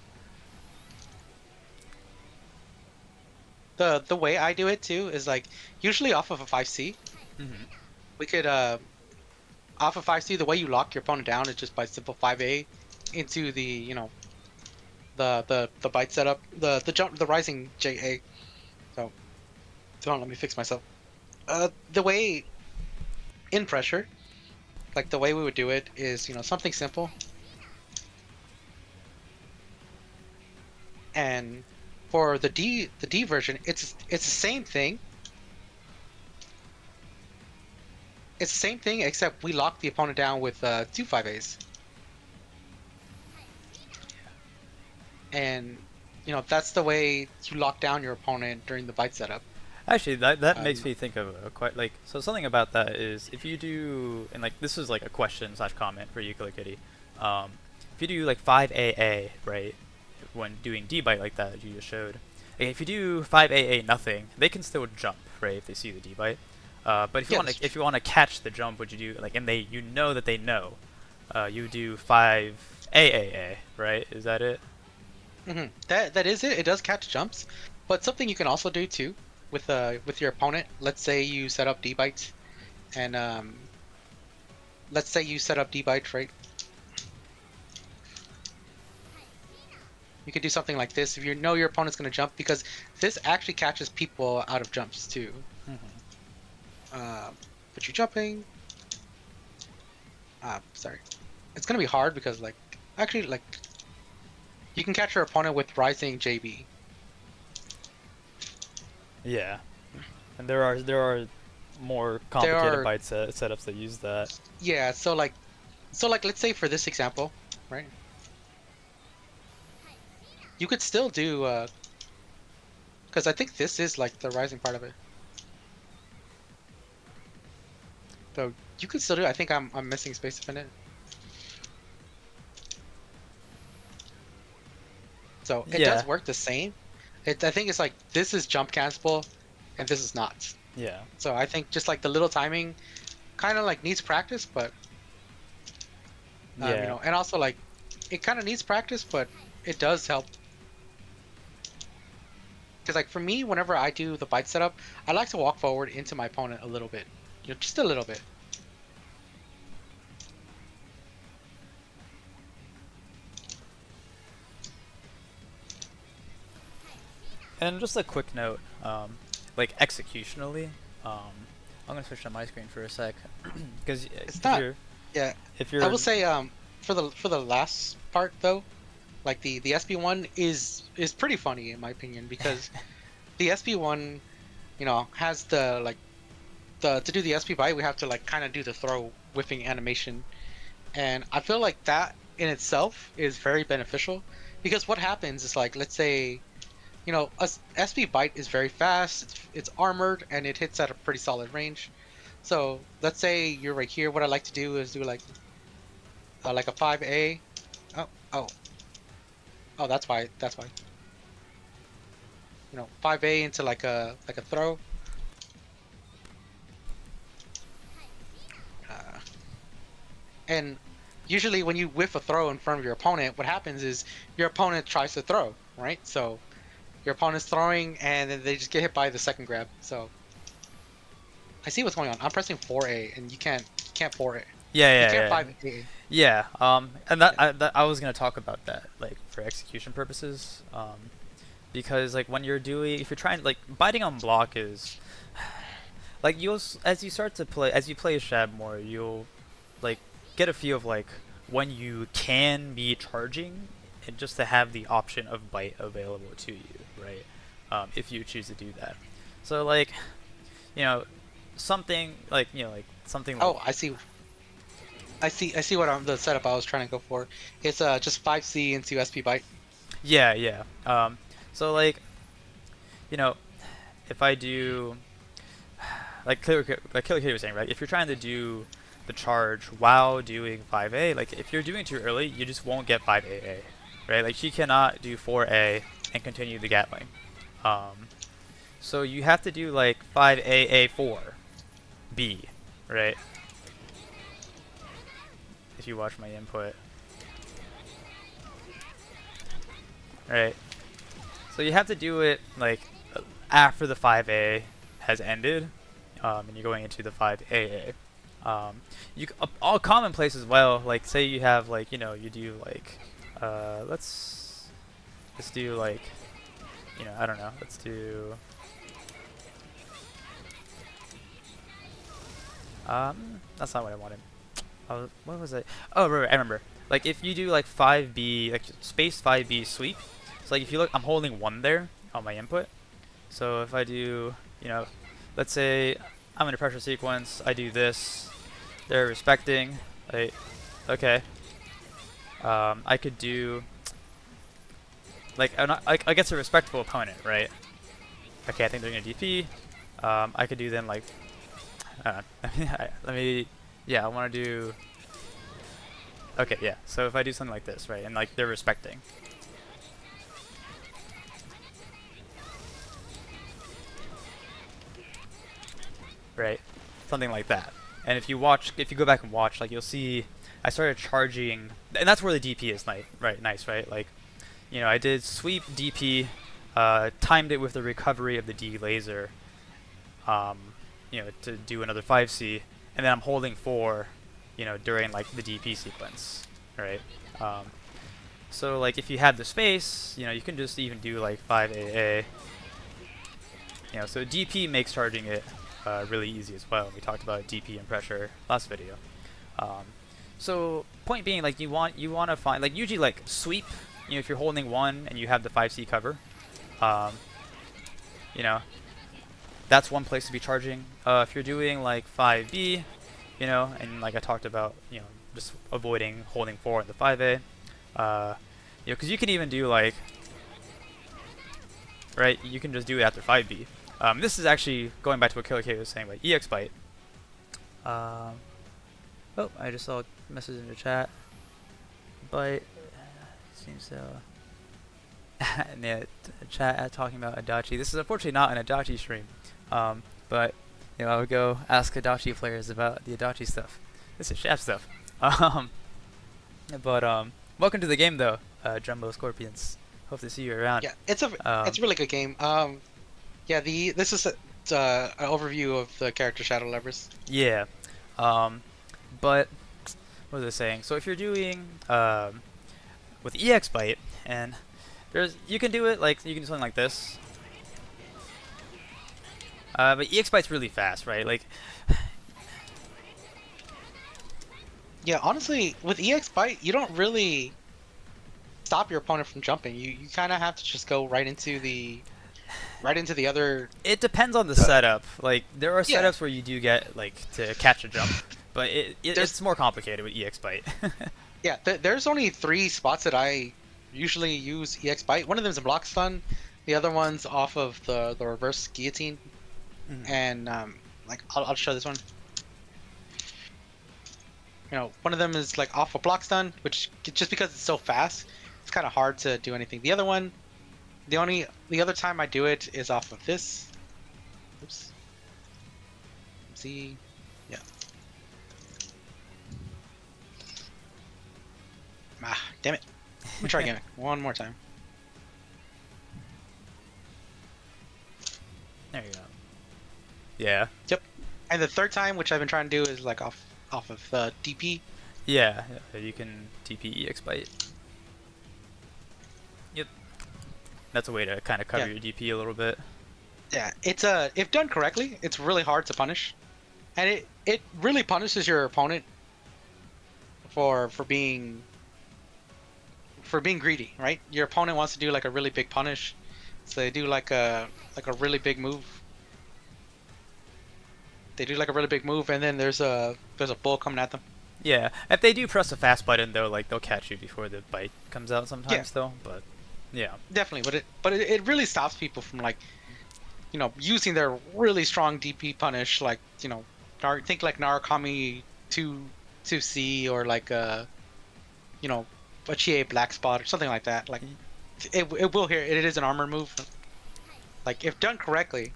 The way I do it too is like usually off of a 5C. Mm-hmm. We could off of 5C, the way you lock your opponent down is just by simple 5A into the the bite setup, the rising JA. So hold on, let me fix myself. The way in pressure, like the way we would do it is something simple. And for the D version, it's the same thing. It's the same thing except we lock the opponent down with 2 5As. And that's the way you lock down your opponent during the bite setup. Actually, that makes me think of so something about that is if you do, and like this is like a question / comment for you, Killer Kitty. If you do like 5AA, right, when doing D-bite like that you just showed, if you do 5AA nothing, they can still jump, right, if they see the D-bite. But if you want to catch the jump, what you do, like, and they that they know, you do 5AAA, right? Is that it? Mm-hmm. That is it. It does catch jumps, but something you can also do too with your opponent. Let's say you set up D bites, and let's say you set up D bites, right? You could do something like this if you know your opponent's gonna jump, because this actually catches people out of jumps too. But you're jumping. Sorry. It's gonna be hard because like actually like you can catch your opponent with Rising JB. Yeah, and there are more complicated bite setups that use that. Yeah, so like let's say for this example, right? You could still do because I think this is like the rising part of it. So you could still do it. I think I'm missing space in it. So it does work the same. I think it's like this is jump cancelable and this is not. Yeah. So I think just like the little timing kind of like needs practice, but you know, and also like it kind of needs practice, but it does help. Because like for me, whenever I do the bite setup, I like to walk forward into my opponent a little bit, you know, just a little bit. And just a quick note, like executionally, I'm gonna switch to my screen for a sec, because it's not. Yeah. If you're, I will say, for the last part though, like the SB1 is pretty funny in my opinion, because the SB1, you know, has the like to do the SB bite, we have to like kind of do the throw whiffing animation, and I feel like that in itself is very beneficial, because what happens is like, let's say, you know, SB bite is very fast, it's armored, and it hits at a pretty solid range. So let's say you're right here. What I like to do is do like a 5A. Oh, that's why. You know, 5A into like a throw. And usually when you whiff a throw in front of your opponent, what happens is your opponent tries to throw, right? So your opponent's throwing, and then they just get hit by the second grab. So I see what's going on. I'm pressing 4A, and you can't 4A. Yeah, you can't 5A. Yeah, and I was gonna talk about that, like for execution purposes, because like when you're doing, if you're trying, like biting on block is, like as you play Shab more, you'll like get a feel of like when you can be charging, and just to have the option of bite available to you, right? If you choose to do that. So like, you know, something like, you know, like something like, oh, I see what the setup I was trying to go for. It's just 5C into SP bite. Yeah. So like, you know, if I do like Killer Kitty was saying, right? If you're trying to do the charge while doing 5A, like if you're doing it too early, you just won't get 5AA, right? Like she cannot do 4A and continue the Gatling. So you have to do like 5AA4B, right? If you watch my input. Right. So you have to do it like after the 5A has ended, and you're going into the 5AA. All commonplace as well, like say you have like, you know, you do like, let's do like, you know, I don't know, let's do, that's not what I wanted. What was it? Oh, right, I remember. Like if you do like 5B, like space 5B sweep, so like if you look, I'm holding 1 there on my input. So if I do, you know, let's say I'm in a pressure sequence, I do this, they're respecting, like, okay. I could do, like, I guess a respectable opponent, right? Okay, I think they're gonna DP. I could do then like, let me, yeah, I want to do, okay, yeah, so if I do something like this, right, and like they're respecting. Right, something like that. And if you go back and watch, like you'll see, I started charging, and that's where the DP is nice, right? Like, you know, I did sweep DP, timed it with the recovery of the D laser, you know, to do another 5C, and then I'm holding 4, you know, during like the DP sequence, right? So like if you have the space, you know, you can just even do like 5AA. You know, so DP makes charging it really easy as well. We talked about DP and pressure last video. Um, so point being, like you want to find like usually like sweep. You know, if you're holding 1 and you have the 5C cover, um, you know, that's one place to be charging. If you're doing like 5B, you know, and like I talked about, you know, just avoiding holding 4 in the 5A. You know, because you can even do like, right, you can just do it after 5B. This is actually going back to what Killer K was saying about EX Byte. Oh, I just saw a message in the chat. But seems so. And yeah, chat talking about Adachi. This is unfortunately not an Adachi stream, but you know, I would go ask Adachi players about the Adachi stuff. This is Shaft stuff. But welcome to the game though, Jumbo Scorpions. Hope to see you around. Yeah, it's a really good game. Yeah, this is an overview of the character Shadow Labrys. Yeah, but what was I saying? So if you're doing with EX Byte, and you can do it like you can do something like this. But EX Byte's really fast, right? Like, yeah, honestly, with EX Byte, you don't really stop your opponent from jumping. You kind of have to just go right into the other. It depends on the setup. Like, there are setups where you do get like to catch a jump, but it's more complicated with EX Byte. Yeah, there's only 3 spots that I usually use EX Byte. One of them is a block stun. The other one's off of the reverse guillotine. And like I'll show this one. You know, one of them is like off a block stun, which just because it's so fast, it's kind of hard to do anything. The other one, the other time I do it is off of this. Oops. See, yeah. Ah, damn it. Let me try again. One more time. There you go. Yeah. Yep. And the third time, which I've been trying to do, is like off of the DP. Yeah, you can DP EX Byte. Yep. That's a way to kind of cover your DP a little bit. Yeah, it's if done correctly, it's really hard to punish, and it really punishes your opponent for being greedy, right? Your opponent wants to do like a really big punish, so they do like a really big move. They do like a really big move, and then there's a bull coming at them. Yeah, if they do press a fast button though, like they'll catch you before the bite comes out sometimes though. But yeah, definitely. But it really stops people from like, you know, using their really strong DP punish, like, you know, think like Narukami 2C or like you know, a Chie Black Spot or something like that. Like it will here. It is an armor move. Like if done correctly,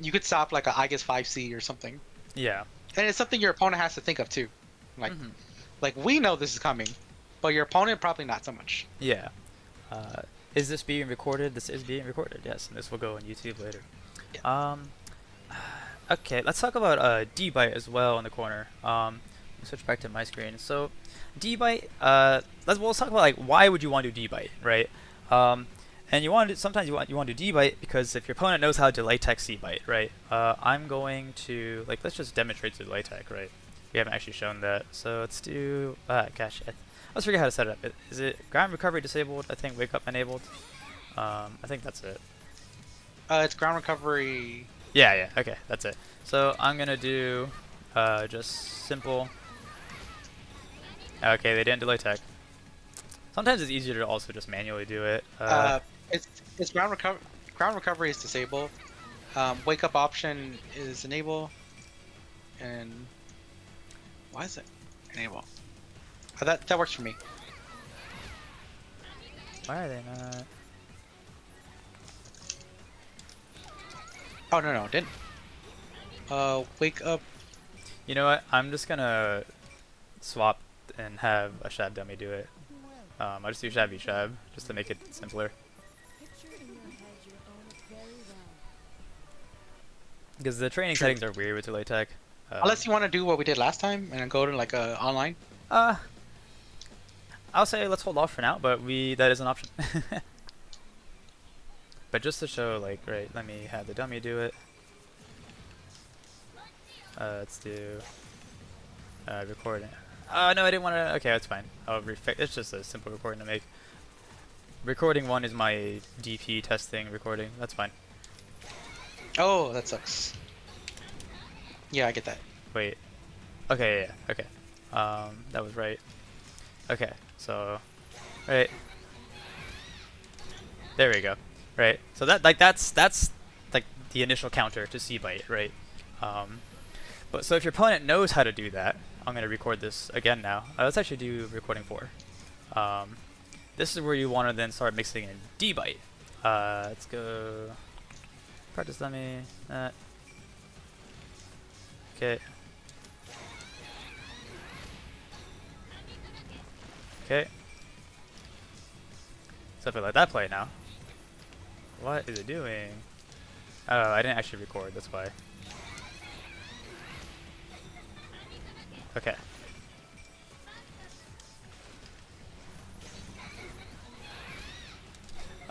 you could stop like a I guess 5C or something. Yeah. And it's something your opponent has to think of too. Like like we know this is coming, but your opponent probably not so much. Yeah. Is this being recorded? This is being recorded, yes, and this will go on YouTube later. Yeah. Okay, let's talk about D-Byte as well in the corner. Switch back to my screen. So, D-Byte, let's talk about like why would you want to do D-Byte, right? And sometimes you want to do D-Byte because if your opponent knows how to delay tech C-Byte, right? I'm going to let's just demonstrate the delay tech, right? We haven't actually shown that, so let's do gosh. Let's figure out how to set it up. Is it ground recovery disabled? I think wake up enabled. I think that's it. It's ground recovery. Yeah, okay, that's it. So I'm gonna do just simple. Okay, they didn't delay tech. Sometimes it's easier to also just manually do it. It's ground recovery. Ground recovery is disabled. Wake up option is enable. And why is it enable? That works for me. Why are they not? Oh no, it didn't. Wake up. You know what? I'm just gonna swap and have a Shab dummy do it. I'll just do Shab v Shab just to make it simpler. Because the training True. settings are weird with delay tech. Unless you want to do what we did last time and then go to like online. Uh, I'll say let's hold off for now, but that is an option. But just to show, like, right, let me have the dummy do it. Let's do recording. No, I didn't want to. Okay, that's fine. It's just a simple recording to make. Recording 1 is my DP testing recording. That's fine. Oh, that sucks. Yeah, I get that. Wait. Okay, yeah, okay. That was right. Okay, so, right. There we go. Right. So that's like the initial counter to C-bite, right? But so if your opponent knows how to do that, I'm gonna record this again now. Let's actually do recording 4. This is where you want to then start mixing in D-bite. Let's go practice dummy. Okay. Okay. So if I let that play now. What is it doing? Oh, I didn't actually record, that's why. Okay.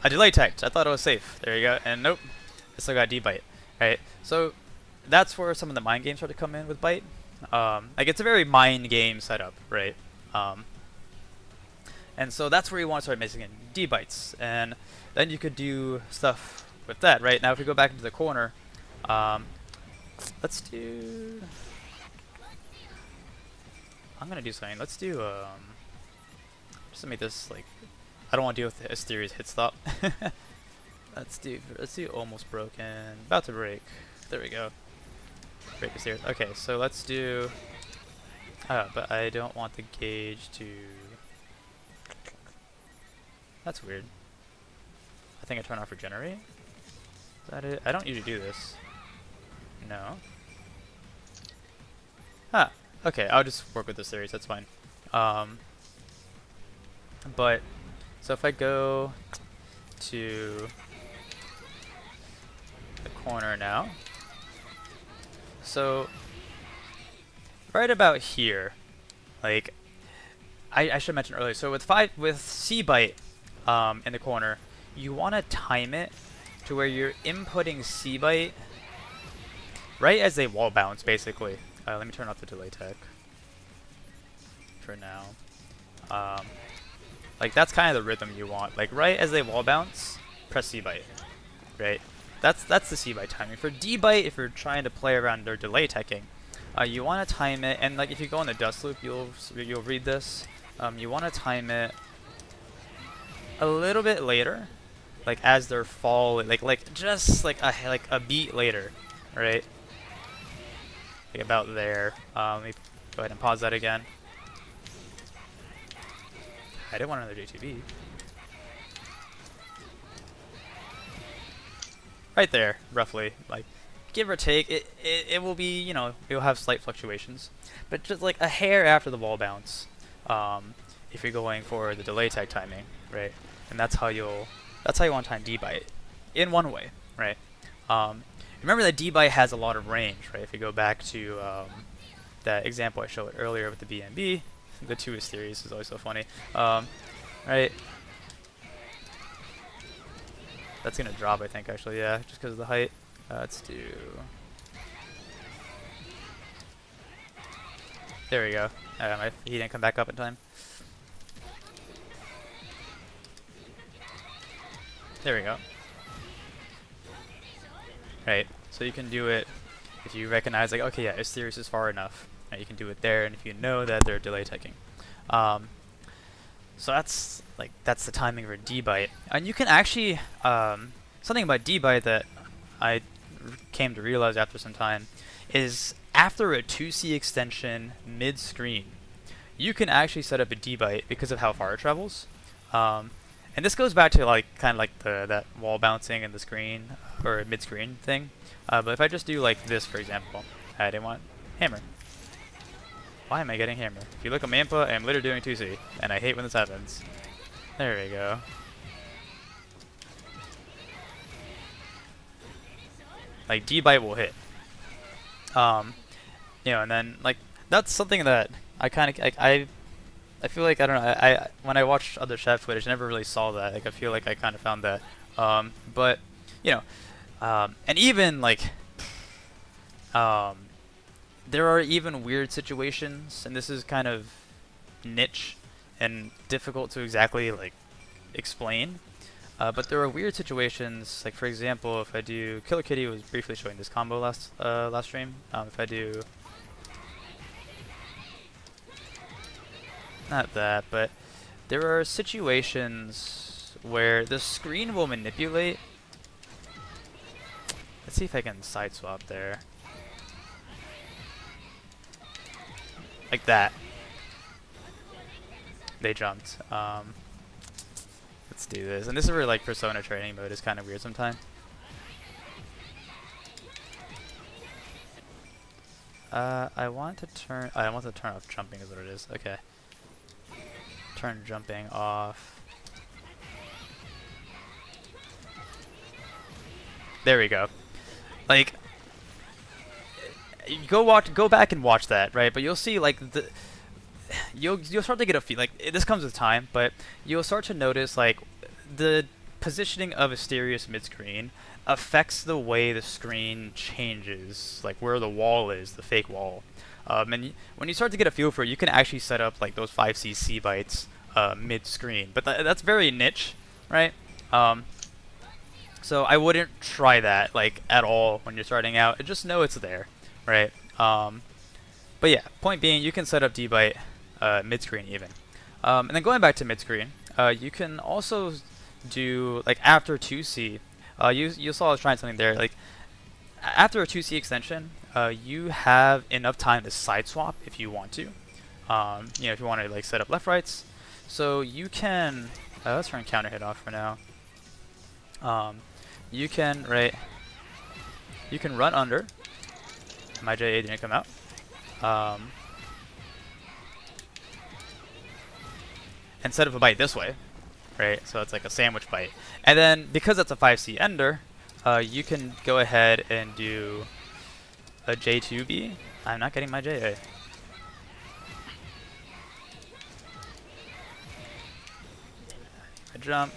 I delay teched. I thought it was safe. There you go. And nope. It still got D-bite. Right. So that's where some of the mind games start to come in with bite. Like it's a very mind game setup, right? And so that's where you want to start mixing in D-bites. And then you could do stuff with that, right? Now if we go back into the corner, let's do... I'm going to do something. Let's do, just to make this, like, I don't want to deal with the Asterius hit stop. let's do almost broken. About to break. There we go. Break Asterius. Okay, so let's do... but I don't want the gauge to... That's weird. I think I turn off regenerate. Is that it? I don't usually do this. No. Ah, okay. I'll just work with this series. That's fine. But so if I go to the corner now, so right about here, like I should mention earlier. So with C bite in the corner, you want to time it to where you're inputting C bite right as they wall bounce, basically. Let me turn off the delay tech for now. Like that's kind of the rhythm you want. Like right as they wall bounce, press C bite. Right. That's the C bite timing. For D bite, if you're trying to play around their delay teching, you want to time it. And like if you go in the dust loop, you'll read this. You want to time it a little bit later, like as they're falling, like just like a beat later, right? Like about there. Let me go ahead and pause that again. I didn't want another J2B. Right there, roughly, like give or take. It will be, you know, it will have slight fluctuations, but just like a hair after the wall bounce. If you're going for the delay tag timing, right? And that's how you want to time D-bite in one way, right? Remember that D-bite has a lot of range, right? If you go back to that example I showed earlier with the BNB, the 2 Asterius is always so funny, right? That's gonna drop, I think, actually, yeah, just because of the height. Let's do... There we go. He didn't come back up in time. There we go. Right, so you can do it if you recognize, like, okay, yeah, Asterius is far enough. Right, you can do it there, and if you know that they're delay taking. So that's the timing for D-bite. And you can actually, something about D-bite that I came to realize after some time is after a 2C extension mid-screen, you can actually set up a D-bite because of how far it travels. And this goes back to like kind of like that wall bouncing in the screen or mid-screen thing. But if I just do like this, for example, I didn't want hammer. Why am I getting hammer? If you look at my input, I'm literally doing 2C, and I hate when this happens. There we go. Like D-bite will hit, You know, and then like that's something that I kind of I feel like I don't know. I when I watched other chef footage, I never really saw that. Like I feel like I kind of found that. But you know, and even like um, there are even weird situations, and this is kind of niche and difficult to exactly like explain. But there are weird situations, like for example, if I do Killer Kitty was briefly showing this combo last stream. If I do not that, but there are situations where the screen will manipulate. Let's see if I can side swap there. Like that. They jumped. Let's do this. And this is where like Persona training mode is kind of weird sometimes. I want to turn off jumping is what it is. Okay. Turn jumping off. There we go. Like go back and watch that, right? But you'll see like you'll start to get a feel like this comes with time, but you'll start to notice like the positioning of Asterius mid-screen affects the way the screen changes, like where the wall is, the fake wall. And when you start to get a feel for it, you can actually set up like those 5cc bytes mid-screen. But that's very niche, right? So I wouldn't try that like at all when you're starting out. Just know it's there, right? But yeah, point being, you can set up D-byte mid-screen even. And then going back to mid-screen, you can also do like after 2C. You saw I was trying something there. Like after a 2C extension, you have enough time to side swap if you want to. You know, if you want to like set up left rights, so you can. Let's turn counter hit off for now. You can You can run under. My JA didn't come out. And set up a bite this way, right? So it's like a sandwich bite. And then because it's a 5C ender, you can go ahead and do a J2B. I'm not getting my JA. A jump,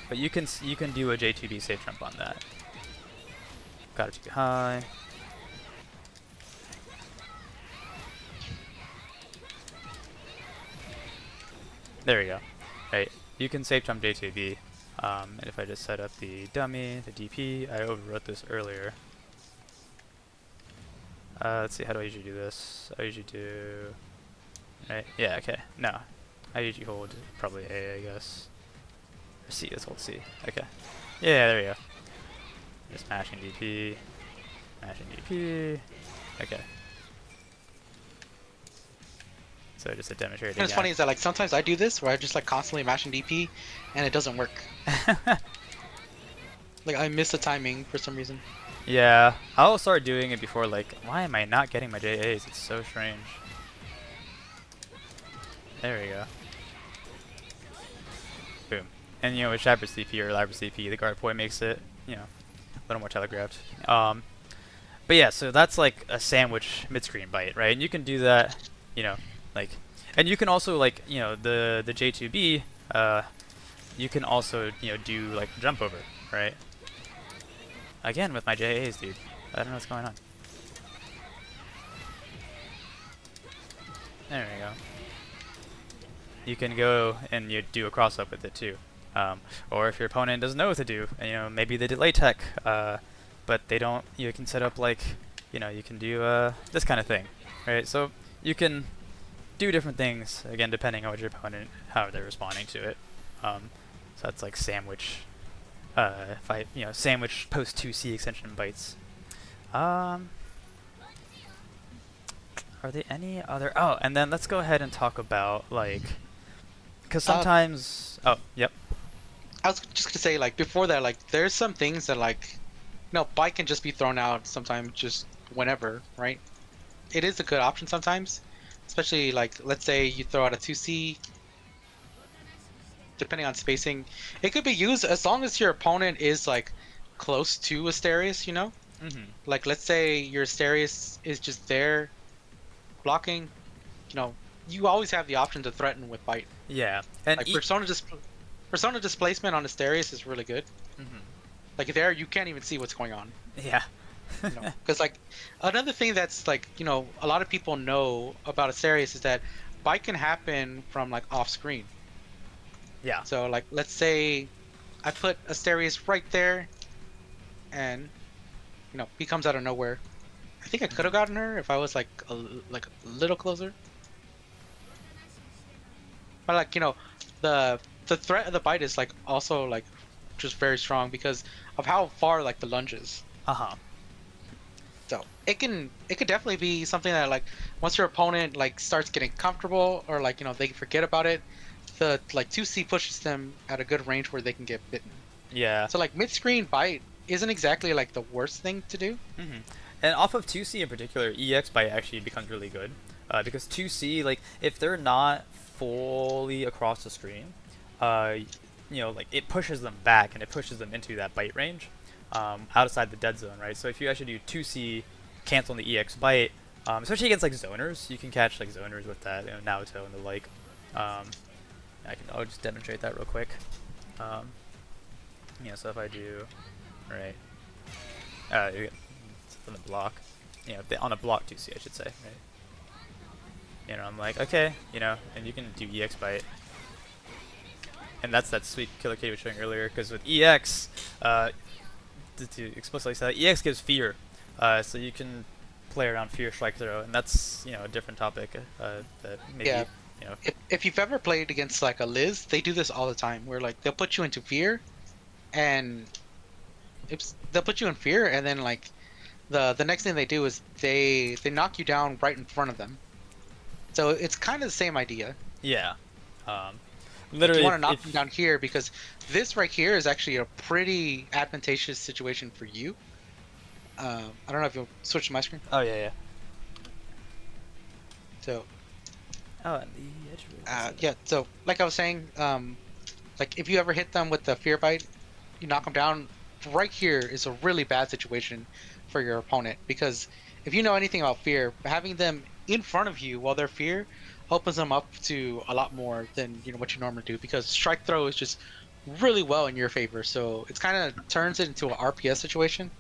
but you can do a J2B safe jump on that. Got it too high. There we go. Right, you can safe jump J2B. And if I just set up the dummy, the DP, I overwrote this earlier. Let's see, how do I usually do this? I usually do... Right, yeah, okay, no. I usually hold probably A, I guess. Or C, let's hold C, okay. Yeah, there we go. Just mashing DP, okay. So just a demonstrating. What's funny is that like sometimes I do this where I just like constantly mashing DP and it doesn't work. Like I miss the timing for some reason. Yeah, I'll start doing it before like, why am I not getting my JAs? It's so strange. There we go. Boom. And you know, with Labrys CP or Labrys CP, the guard point makes it, you know, a little more telegraphed. But yeah, so that's like a sandwich mid-screen bite, right? And you can do that, you know, like, and you can also like, you know, the J2B, you can also, you know, do like jump over, right? Again with my JAs, dude. I don't know what's going on. There we go. You can go and you do a cross up with it too. Or if your opponent doesn't know what to do, you know, maybe they delay tech, but they don't, you can set up like, you know, you can do this kind of thing, right? So you can do different things, again, depending on what your opponent, how they're responding to it. So that's like sandwich, sandwich post 2C extension bites. Are there any other, oh, and then let's go ahead and talk about like, because sometimes, oh, yep. I was just gonna say like before that, like there's some things that like, no, bite can just be thrown out sometimes, just whenever, right? It is a good option sometimes, especially like let's say you throw out a 2C. Depending on spacing, it could be used as long as your opponent is like close to Asterius, you know. Like let's say your Asterius is just there blocking, you always have the option to threaten with bite. Yeah, and Like persona displacement on Asterius is really good. mhm. Like there you can't even see what's going on. Yeah. Because like another thing that's like a lot of people know about Asterius is that bite can happen from like off screen. Yeah. So like let's say I put Asterius right there, and he comes out of nowhere. I think I could have Mhm. gotten her if I was like like a little closer. But like the threat of the bite is like also like just very strong because of how far like the lunge is. Uh-huh. So it could definitely be something that like once your opponent like starts getting comfortable or like they forget about it, the like 2C pushes them at a good range where they can get bitten. Yeah. So like mid screen bite isn't exactly like the worst thing to do. And off of 2C in particular, EX bite actually becomes really good. Because 2C, like, if they're not fully across the screen, uh, like, it pushes them back and it pushes them into that bite range outside the dead zone, right? So if you actually do 2C, cancel on the EX bite, especially against, like, zoners, you can catch, like, zoners with that, Naruto and the like. Um, I'll just demonstrate that real quick. Um, so if I do, right, it's on the block, on a block 2C, I should say, right? I'm like, okay, and you can do EX bite. And that's that sweet killer Katie was showing earlier, because with EX, to explicitly say that, EX gives fear. So you can play around fear strike throw, and that's, a different topic that Yeah. maybe, If you've ever played against like a Liz, they do this all the time where like they'll put you into fear and they'll put you in fear and then like the next thing they do is they knock you down right in front of them. So it's kind of the same idea. yeah. Um, Like you literally, want to knock them if down here because this right here is actually a pretty advantageous situation for you. I don't know if you'll switch to my screen. oh, yeah, yeah. So Oh, and the edge rules. yeah. So like I was saying, like if you ever hit them with the fear bite, you knock them down. Right here is a really bad situation for your opponent because if you know anything about fear, having them in front of you while they're fear opens them up to a lot more than what you normally do because strike throw is just really well in your favor. So it's kind of turns it into an RPS situation.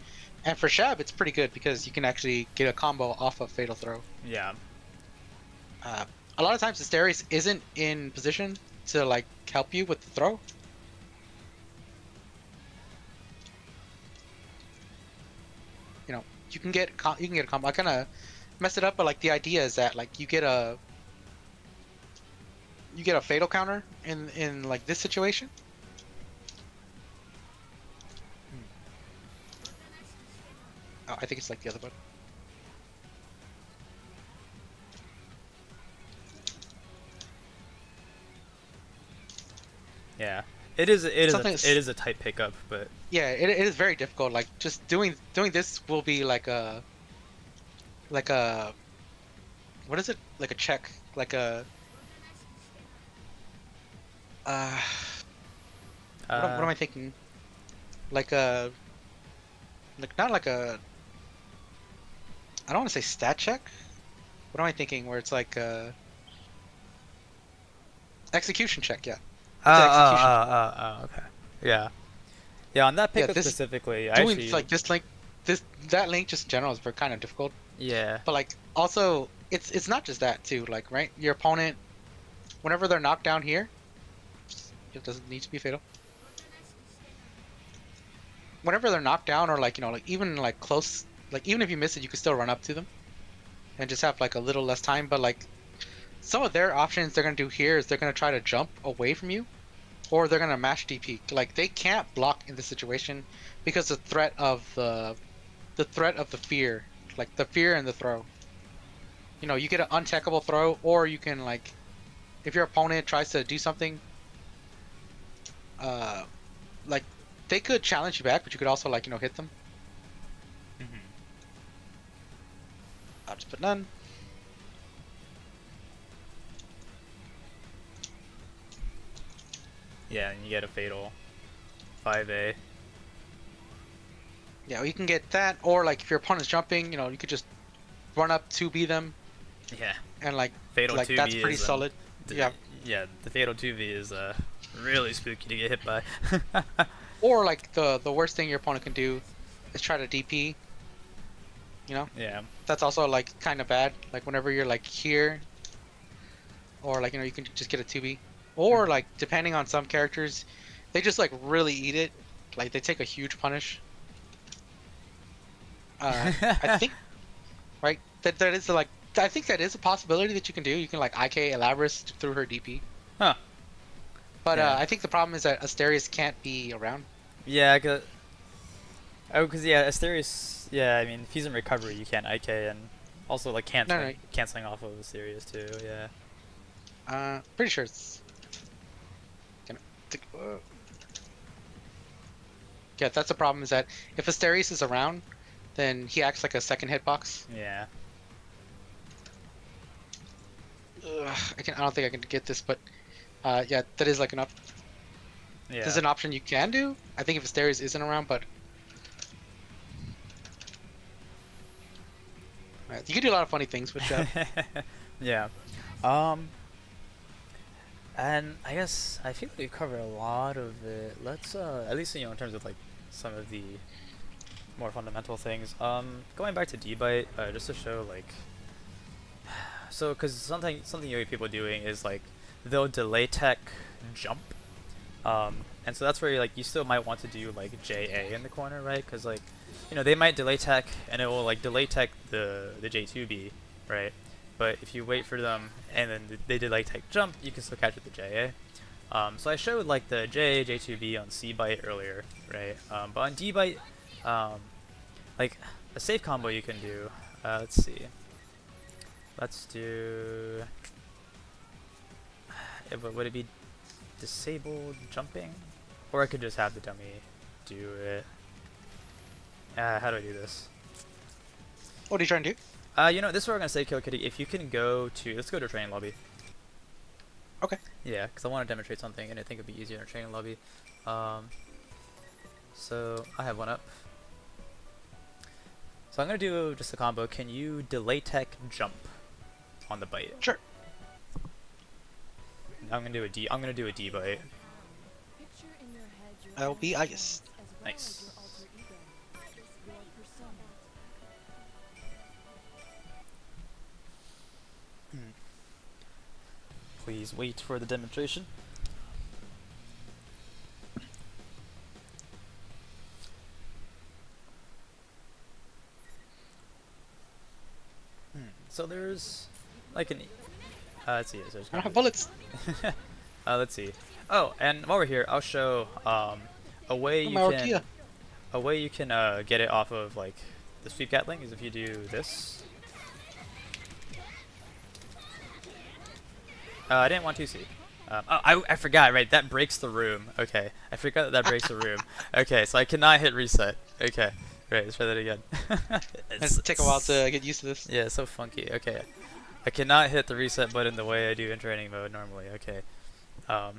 And for Shab, it's pretty good because you can actually get a combo off of fatal throw. Yeah. Uh, a lot of times, Asterius isn't in position to like help you with the throw. You can get a combo. I kind of messed it up, but like the idea is that like you get a fatal counter in like this situation. Oh, I think it's like the other button. Yeah. It is. Something. It is a tight pickup, but Yeah, it is very difficult. Like just doing this will be like a what is it? Like a check. Like a uh what uh, am I thinking? Like a like not like a I don't want to say stat check. What am I thinking? Where it's like a execution check. Yeah, it's an execution check. okay. Yeah. Yeah, on that Yeah, pickup this specifically, I doing actually, like this link this that link just in general is very kind of difficult. yeah. But like also it's not just that too. Like right, your opponent whenever they're knocked down here, it doesn't need to be fatal. Whenever they're knocked down or like like even like close, like even if you miss it, you can still run up to them and just have like a little less time. But like some of their options they're gonna do here is they're gonna try to jump away from you or they're gonna mash DP. Like they can't block in this situation because the threat of the fear, like the fear and the throw. You get an untackable throw, or you can like if your opponent tries to do something, uh, like they could challenge you back, but you could also like hit them. Hmm. I'll just put none. Yeah, and you get a fatal 5A. Yeah, you can get that, or like if your opponent's jumping, you know, you could just run up 2B them, Yeah. and like Fatal that's 2B pretty is solid. Yeah. yeah, the Fatal 2B is really spooky to get hit by. Or like the worst thing your opponent can do is try to DP. You know, Yeah. that's also like kind of bad. Like whenever you're like here, or like you know you can just get a 2B. Or like depending on some characters, they just like really eat it. Like they take a huge punish. I think right that is like I think that is a possibility that you can do. You can like IK Labrys through her DP. Huh. But Yeah. I think the problem is that Asterius can't be around. Yeah, cause yeah, Asterius. Yeah, I mean, if he's in recovery, you can't IK, and also like No, no, canceling off of Asterius too. Yeah. pretty sure it's. Gonna, yeah, that's the problem. Is that if Asterius is around, then he acts like a second hitbox. Yeah. Ugh, I don't think I can get this, but yeah, that is like an up. Yeah. This is an option you can do. I think if Asterius isn't around, but you can do a lot of funny things with that. Yeah. Um. And I guess I feel like we've covered a lot of it. Let's at least in terms of like some of the more fundamental things. Going back to debite, just to show like, so because something you get people doing is like they'll delay tech jump, and so that's where you still might want to do like JA in the corner, right? Because like, they might delay tech and it will like delay tech the J2B, right? But if you wait for them and then they delay tech jump, you can still catch with the JA. So I showed like the JA, J2B on C byte earlier, right? But on D byte, like a safe combo you can do. Let's see. Let's do. Would it be disabled jumping, or I could just have the dummy do it? How do I do this? What are you trying to do? This is what we're gonna say, Kill Kitty. If you can go to, let's go to training lobby. Okay. Yeah, because I want to demonstrate something, and I think it'd be easier in a training lobby. So I have one up. So I'm gonna do just a combo. Can you delay tech jump on the bite? Sure. I'm gonna do a D. I'm gonna do a D bite. I'll be Ice. Nice. Please wait for the demonstration. So there's like an. Let's see. So I don't have bullets. let's see. Oh, and while we're here, I'll show a way you can get it off of like the sweep Gatling is if you do this. I didn't want to see. I forgot, right? That breaks the room. Okay. I forgot that breaks the room. Okay, so I cannot hit reset. Okay. Right, let's try that again. It'll take a while to get used to this. Yeah, it's so funky. Okay. I cannot hit the reset button the way I do in training mode normally. Okay. But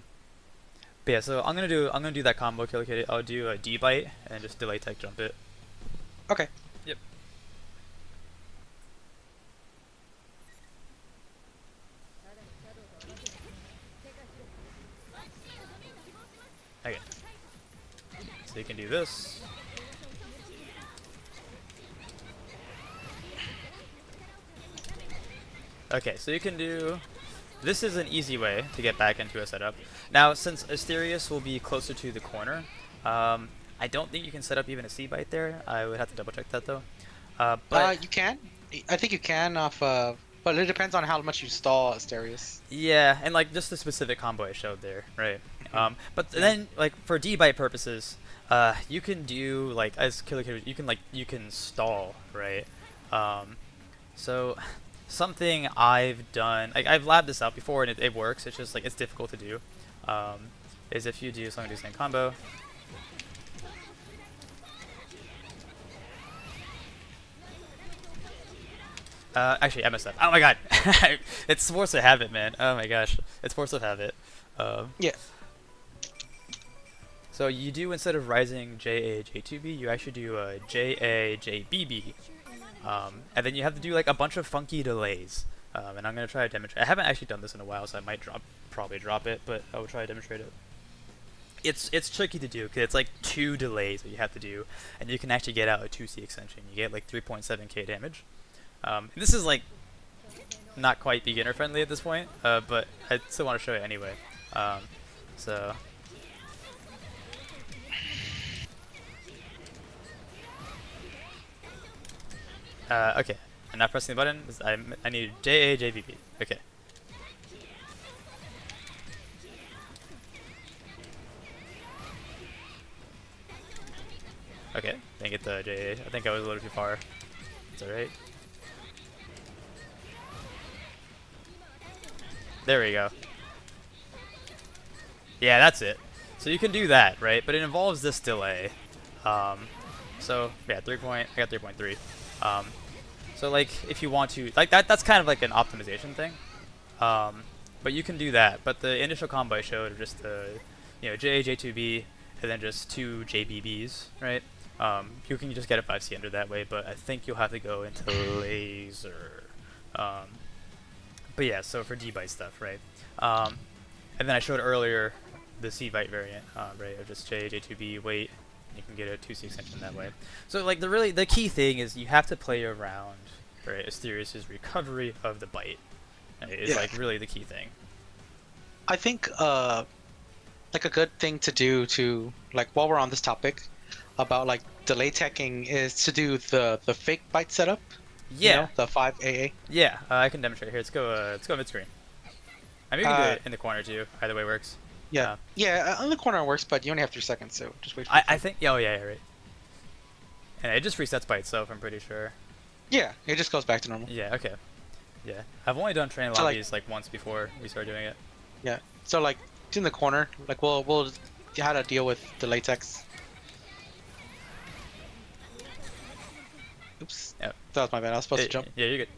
yeah, so I'm gonna do that combo, Kill Kitty. I'll do a D bite and just delay tech jump it. Okay. Yep. Okay. So you can do this. Okay, so you can do. This is an easy way to get back into a setup. Now, since Asterius will be closer to the corner, I don't think you can set up even a C byte there. I would have to double check that though. But you can. I think you can off. But it depends on how much you stall Asterius. yeah, and like just the specific combo I showed there, right? But then like for D byte purposes, you can do like as Killer Kid, you can stall, right? So something I've done, like I've labbed this out before and it works. It's just like it's difficult to do. Is if you do something, do the same combo. Actually, I messed up. Oh my god, it's force of habit, man. Oh my gosh, it's force of habit. Yeah. So you do, instead of rising JA J2B, you actually do JA JBB, and then you have to do like a bunch of funky delays. And I'm gonna try to demonstrate. I haven't actually done this in a while, so I might probably drop it, but I will try to demonstrate it. It's tricky to do because it's like 2 delays that you have to do, and you can actually get out a 2C extension. You get like 3.7k damage. And this is like not quite beginner friendly at this point, but I still want to show it anyway. So. Okay, I'm not pressing the button. I need JAJVP. Okay. Okay, didn't get the JA. I think I was a little too far. It's alright. There we go. Yeah, that's it. So you can do that, right? But it involves this delay. So yeah, I got 3.3. So like if you want to, like that's kind of like an optimization thing. But you can do that. But the initial combo I showed are just the, JA J2B and then just 2 JBBs, right? You can just get a 5C under that way, but I think you'll have to go into laser. But yeah, so for D-byte stuff, right? And then I showed earlier the C-byte variant, right, of just J2B weight. You can get a 2C extension that way. So like the key thing is you have to play around, right, Asterius' recovery of the byte. Is like really the key thing. I think like a good thing to do to, like, while we're on this topic about like delay teching, is to do the fake byte setup. Yeah. The 5AA. Yeah, I can demonstrate here. Let's go mid-screen. I mean, we can do it in the corner too. Either way works. Yeah. Yeah, in the corner works, but you only have 3 seconds, so just wait for I think. Oh yeah, right. And it just resets by itself, I'm pretty sure. Yeah, it just goes back to normal. Yeah. Okay. Yeah, I've only done train lobbies like once before we started doing it. Yeah. So like in the corner, like we'll how to deal with the latex. Oops. Yep. That was my bad. I was supposed to jump. Yeah, you're good.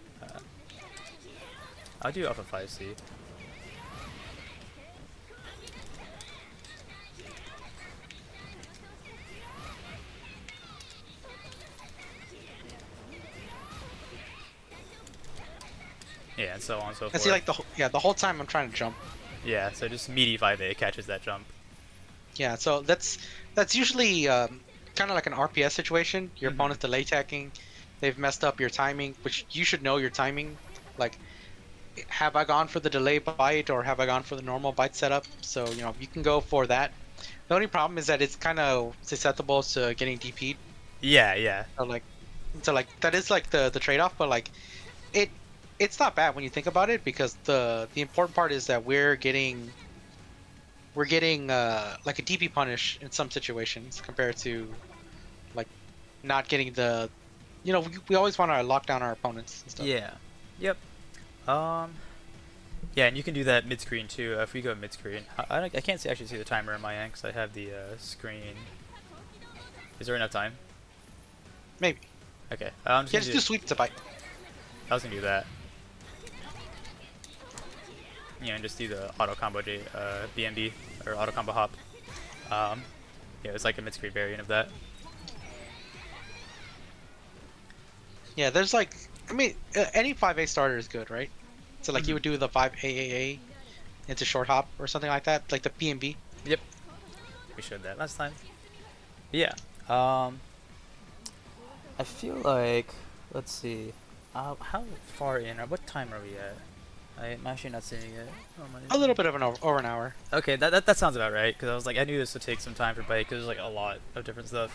I'll do alpha 5C. Yeah, and so on and so forth. And see, like the whole time I'm trying to jump. Yeah, so just meaty 5A catches that jump. Yeah, so that's usually kind of like an RPS situation. Your opponent's delay tacking, they've messed up your timing, which you should know your timing. Like, have I gone for the delay byte or have I gone for the normal byte setup? So you can go for that. The only problem is that it's kind of susceptible to getting DP'd. Yeah, yeah. So like that is like the trade-off, but like it's not bad when you think about it, because the important part is that we're getting like a DP punish in some situations compared to like not getting the we always want to lock down our opponents and stuff. Yeah. Yep. Yeah, and you can do that mid-screen too. If we go mid-screen, I can't actually see the timer on my end because I have the screen. Is there enough time? Maybe. Okay. Just do sweep to bite. I was gonna do that. Yeah, and just do the auto combo BMB or auto combo hop. Yeah, it's like a mid-screen variant of that. Yeah, there's like, I mean, any 5A starter is good, right? So like you would do the 5AAA into short hop or something like that, like the PMB. Yep. We showed that last time. Yeah. I feel like, let's see, how far in, or what time are we at? I'm actually not seeing it. A little bit of over an hour. Okay, that sounds about right, because I was like, I knew this would take some time for bite, because there's like a lot of different stuff.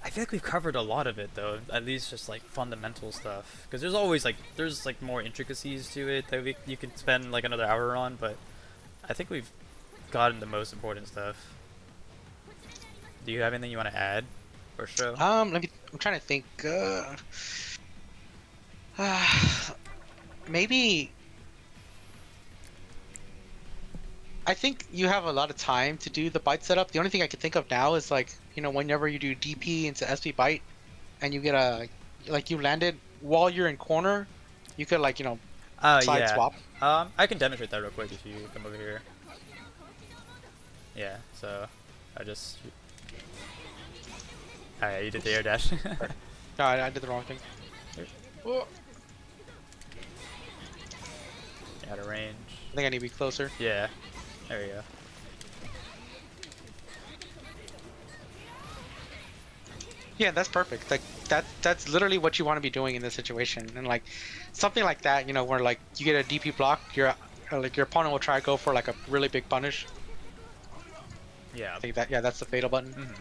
I feel like we've covered a lot of it though, at least just like fundamental stuff, because there's always like more intricacies to it that you could spend like another hour on, but I think we've gotten the most important stuff. Do you have anything you want to add or show? I'm trying to think. Maybe. I think you have a lot of time to do the byte setup. The only thing I can think of now is like, whenever you do DP into SP byte, and you get you landed while you're in corner, you could side swap. I can demonstrate that real quick if you come over here. Yeah, so I just... Alright, you did the air dash. No, I did the wrong thing. Oh. Out of range. I think I need to be closer. Yeah. There we go. Yeah, that's perfect. Like that's literally what you want to be doing in this situation. And like something like that, you know, where like you get a DP block, your opponent will try to go for like a really big punish. Yeah. I think that that's the fatal button. Mm-hmm.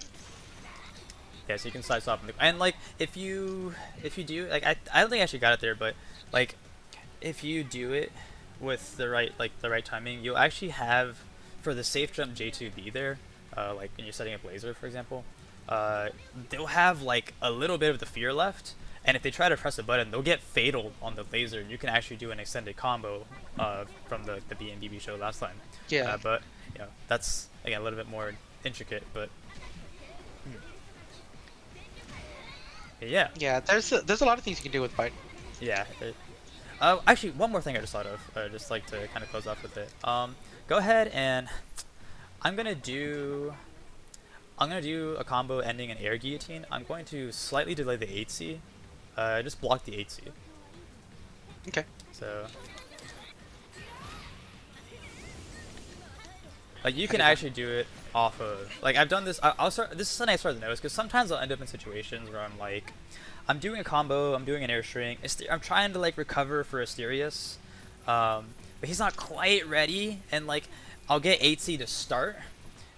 Yeah, so you can slice off, and like if you do, like I don't think I actually got it there, but like if you do it with the right timing, you'll actually have for the safe jump J2B there, like when you're setting up laser, for example, they'll have like a little bit of the fear left, and if they try to press a button, they'll get fatal on the laser, and you can actually do an extended combo from the BNB show last time. Yeah. But you know, that's again a little bit more intricate, but. Yeah. Yeah, there's a lot of things you can do with bite. Yeah. Actually, one more thing I just thought of. Just like to kind of close off with it. Go ahead and I'm gonna do a combo ending in air guillotine. I'm going to slightly delay the 8C. Just block the 8C. Okay. So. Like you can actually do it off of, like I've done this, I'll start, this is something I started to notice, because sometimes I'll end up in situations where I'm like, I'm doing a combo, I'm doing an air string, I'm trying to like recover for Asterius, but he's not quite ready, and like, I'll get 8C to start,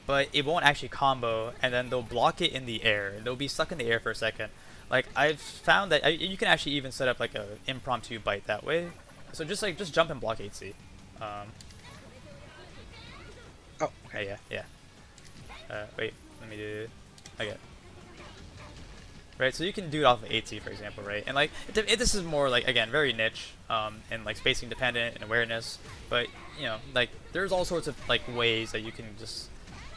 but it won't actually combo, and then they'll block it in the air, they'll be stuck in the air for a second. Like, I've found that you can actually even set up like a impromptu bite that way, so just jump and block 8C. Oh, okay. Yeah. Wait, let me do. Okay. Right, so you can do it off of 8C, for example, right? And like, this is more like, again, very niche, and like spacing dependent and awareness. But you know, like, there's all sorts of like ways that you can just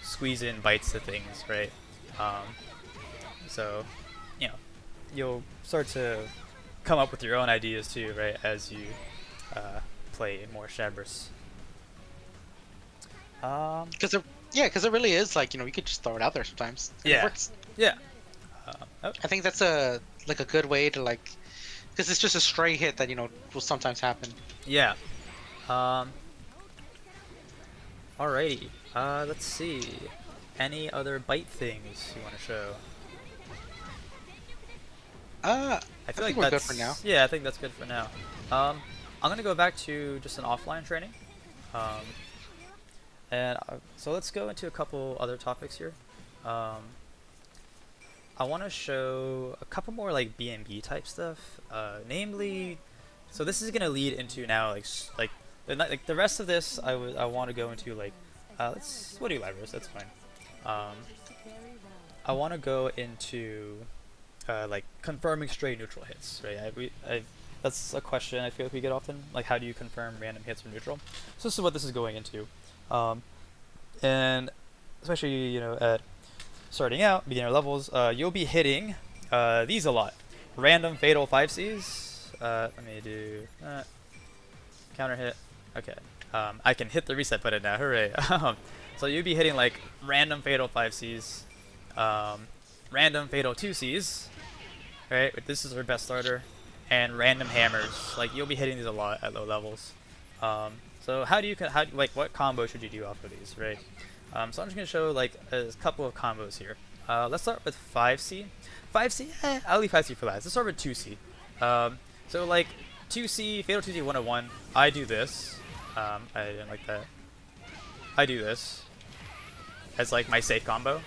squeeze in bites to things, right? So, you know, you'll start to come up with your own ideas too, right? As you play more Shabris. Because it really is like, you know, you could just throw it out there sometimes. Yeah. It works. Yeah. I think that's a good way to like, because it's just a stray hit that, you know, will sometimes happen. Yeah. Alrighty. Let's see. Any other bite things you want to show? I feel like we're good for now. Yeah, I think that's good for now. I'm gonna go back to just an offline training. And so let's go into a couple other topics here. I want to show a couple more like BNB type stuff. Namely, so this is gonna lead into now like the rest of this. I want to go into like we'll do Labrys. That's fine. I want to go into like confirming stray neutral hits. Right. That's a question I feel like we get often. Like, how do you confirm random hits from neutral? So this is what this is going into. And especially, you know, at starting out, beginner levels, you'll be hitting these a lot. Random fatal 5Cs. Let me do counter hit. Okay. I can hit the reset button now. Hooray. So you'll be hitting like random fatal 5Cs, random fatal 2Cs, right? This is our best starter, and random hammers. Like, you'll be hitting these a lot at low levels. So what combo should you do off of these, right? So I'm just gonna show like a couple of combos here. Let's start with 5C. 5C, I'll leave 5C for last. Let's start with 2C. So like 2C, Fatal 2C 101, I do this. I didn't like that. I do this as like my safe combo.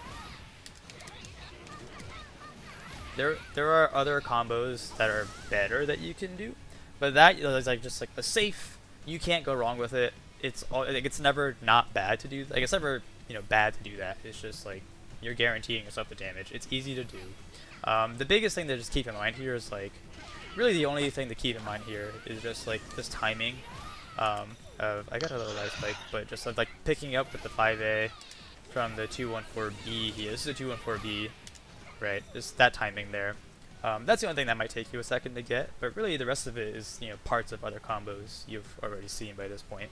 There are other combos that are better that you can do, but that is like just like a safe. You can't go wrong with it. It's never not bad to do. Like, it's never, you know, bad to do that. It's just like you're guaranteeing yourself the damage. It's easy to do. The biggest thing to just keep in mind here is like, really the only thing to keep in mind here is just like this timing. I got a little life spike, but just like picking up with the 5A from the 214B here. This is a 214B, right? Just that timing there. That's the only thing that might take you a second to get, but really the rest of it is, you know, parts of other combos you've already seen by this point.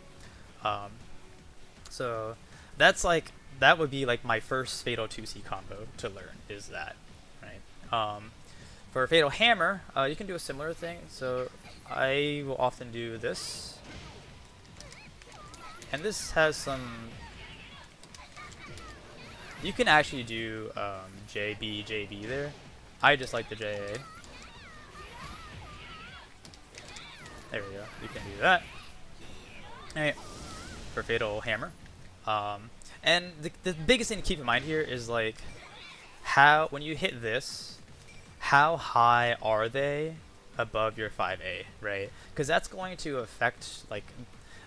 So that's like that would be like my first Fatal 2C combo to learn, is that, right? For Fatal Hammer, you can do a similar thing. So I will often do this, and this has some. You can actually do JB, JB there. I just like the JA. There we go. You can do that. Alright, for Fatal Hammer. And the biggest thing to keep in mind here is like how when you hit this, how high are they above your 5A, right? Because that's going to affect like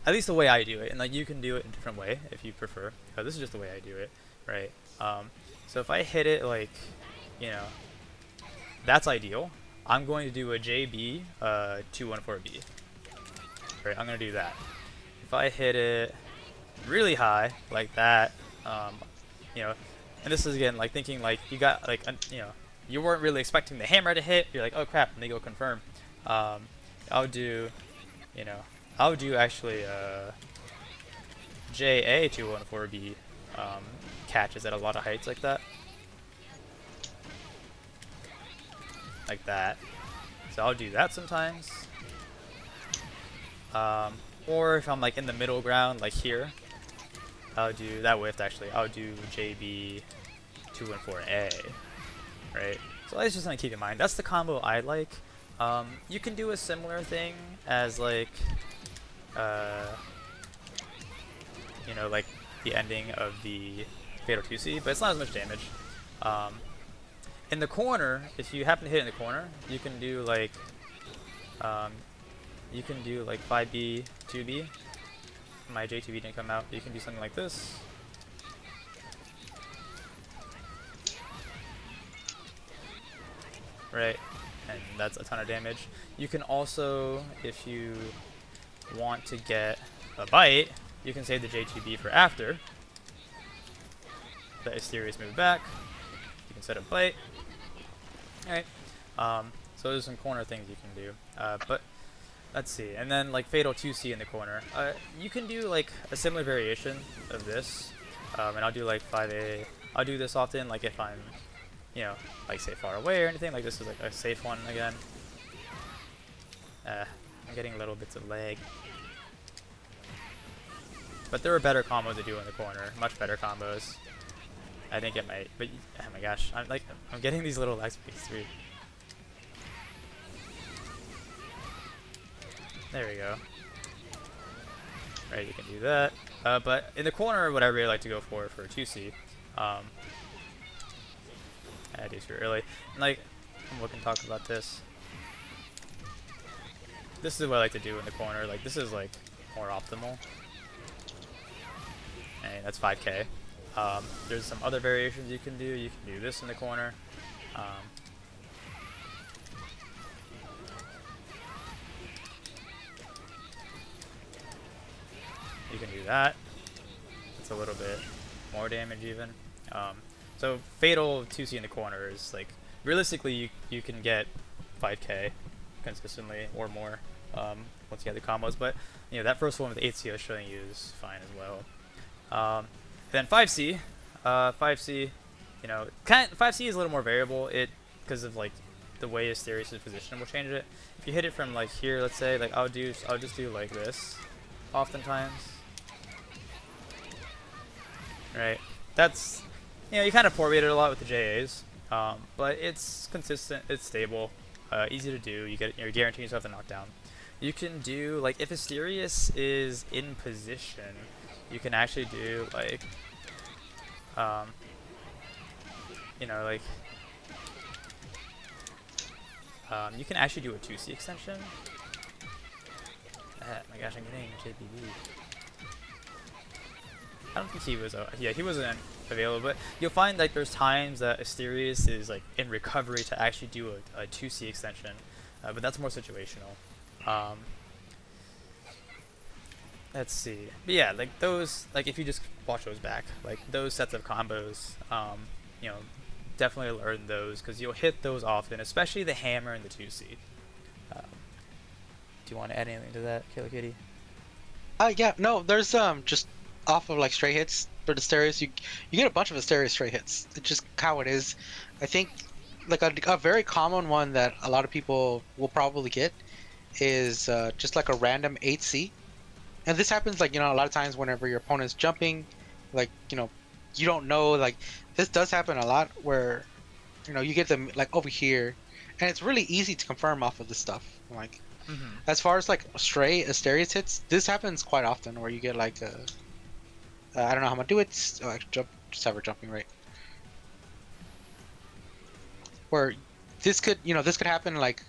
at least the way I do it, and like you can do it in a different way if you prefer. This is just the way I do it, right? So if I hit it like, you know, that's ideal. I'm going to do a JB 214B. Right, I'm gonna do that. If I hit it really high like that, you know, and this is again like thinking like you got like you know, you weren't really expecting the hammer to hit. You're like, oh crap, let me go confirm. I'll do, you know, I'll do actually JA 214B catches at a lot of heights like that. Like that. So I'll do that sometimes. Or if I'm like in the middle ground, like here, I'll do that width actually. I'll do JB 214A, right? So that's just something to keep in mind. That's the combo I like. You can do a similar thing as like, you know, like the ending of the Fatal 2C, but it's not as much damage. In the corner, if you happen to hit in the corner, you can do like 5B, 2B. My J2B didn't come out. You can do something like this. Right, and that's a ton of damage. You can also, if you want to get a bite, you can save the J2B for after. The Asterius move back. You can set a bite. Alright, so there's some corner things you can do. But let's see, and then like Fatal 2C in the corner. You can do like a similar variation of this, and I'll do like 5A. I'll do this often, like if I'm, you know, like say far away or anything. Like this is like a safe one again. I'm getting little bits of lag. But there are better combos to do in the corner, much better combos. I didn't get my, but oh my gosh, I'm getting these little lag spikes through. There we go. Right, you can do that. But in the corner, what I really like to go for 2C, I do too early. And like, we can talk about this. This is what I like to do in the corner. Like, this is like more optimal. And that's 5K. There's some other variations you can do. You can do this in the corner. You can do that. It's a little bit more damage even. So Fatal 2C in the corner is like, realistically you can get 5K consistently or more once you have the combos, but you know that first one with 8C I was showing you is fine as well. Then 5C, 5C, you know, 5C is a little more variable. Because of like the way Asterius' position will change it. If you hit it from like here, let's say, like I'll just do like this, oftentimes. Right, that's, you know, you kind of poor weight it a lot with the JAs, but it's consistent, it's stable, easy to do. You're guaranteeing yourself the knockdown. You can do like if Asterius is in position, you can actually do like, you know, like you can actually do a 2C extension. My gosh, I'm getting JPB. I don't think he was, yeah, he wasn't available, but you'll find like there's times that Asterius is like in recovery to actually do a 2C extension, but that's more situational. Let's see, but yeah, like those, like if you just watch those back, like those sets of combos, you know, definitely learn those because you'll hit those often, especially the hammer and the 2C. Do you want to add anything to that, Killer Kitty? Yeah, no, there's just off of like straight hits, for the Asterius, you get a bunch of Asterius straight hits. It's just how it is. I think like a very common one that a lot of people will probably get is just like a random 8C. And this happens like, a lot of times whenever your opponent's jumping, like, you don't know, like this does happen a lot where, you get them like over here, and it's really easy to confirm off of this stuff. Like, as far as like stray Asterius hits, this happens quite often where you get like I don't know how I'm gonna do it. Oh, just have her jumping right. Where this could, this could happen like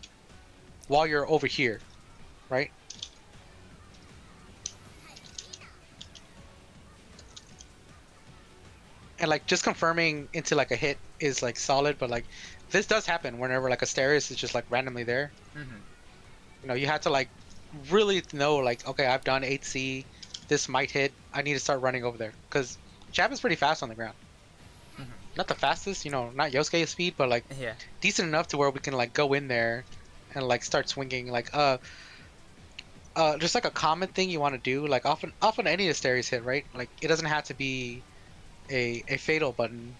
while you're over here, right? And like just confirming into like a hit is like solid, but like this does happen whenever like Asterius is just like randomly there. You have to like really know like, okay, I've done 8C, this might hit, I need to start running over there, because Jab is pretty fast on the ground. Not the fastest, not Yosuke speed, but like decent enough to where we can like go in there and like start swinging. Like just like a common thing you want to do, like often any Asterius hit, right? Like it doesn't have to be a fatal button,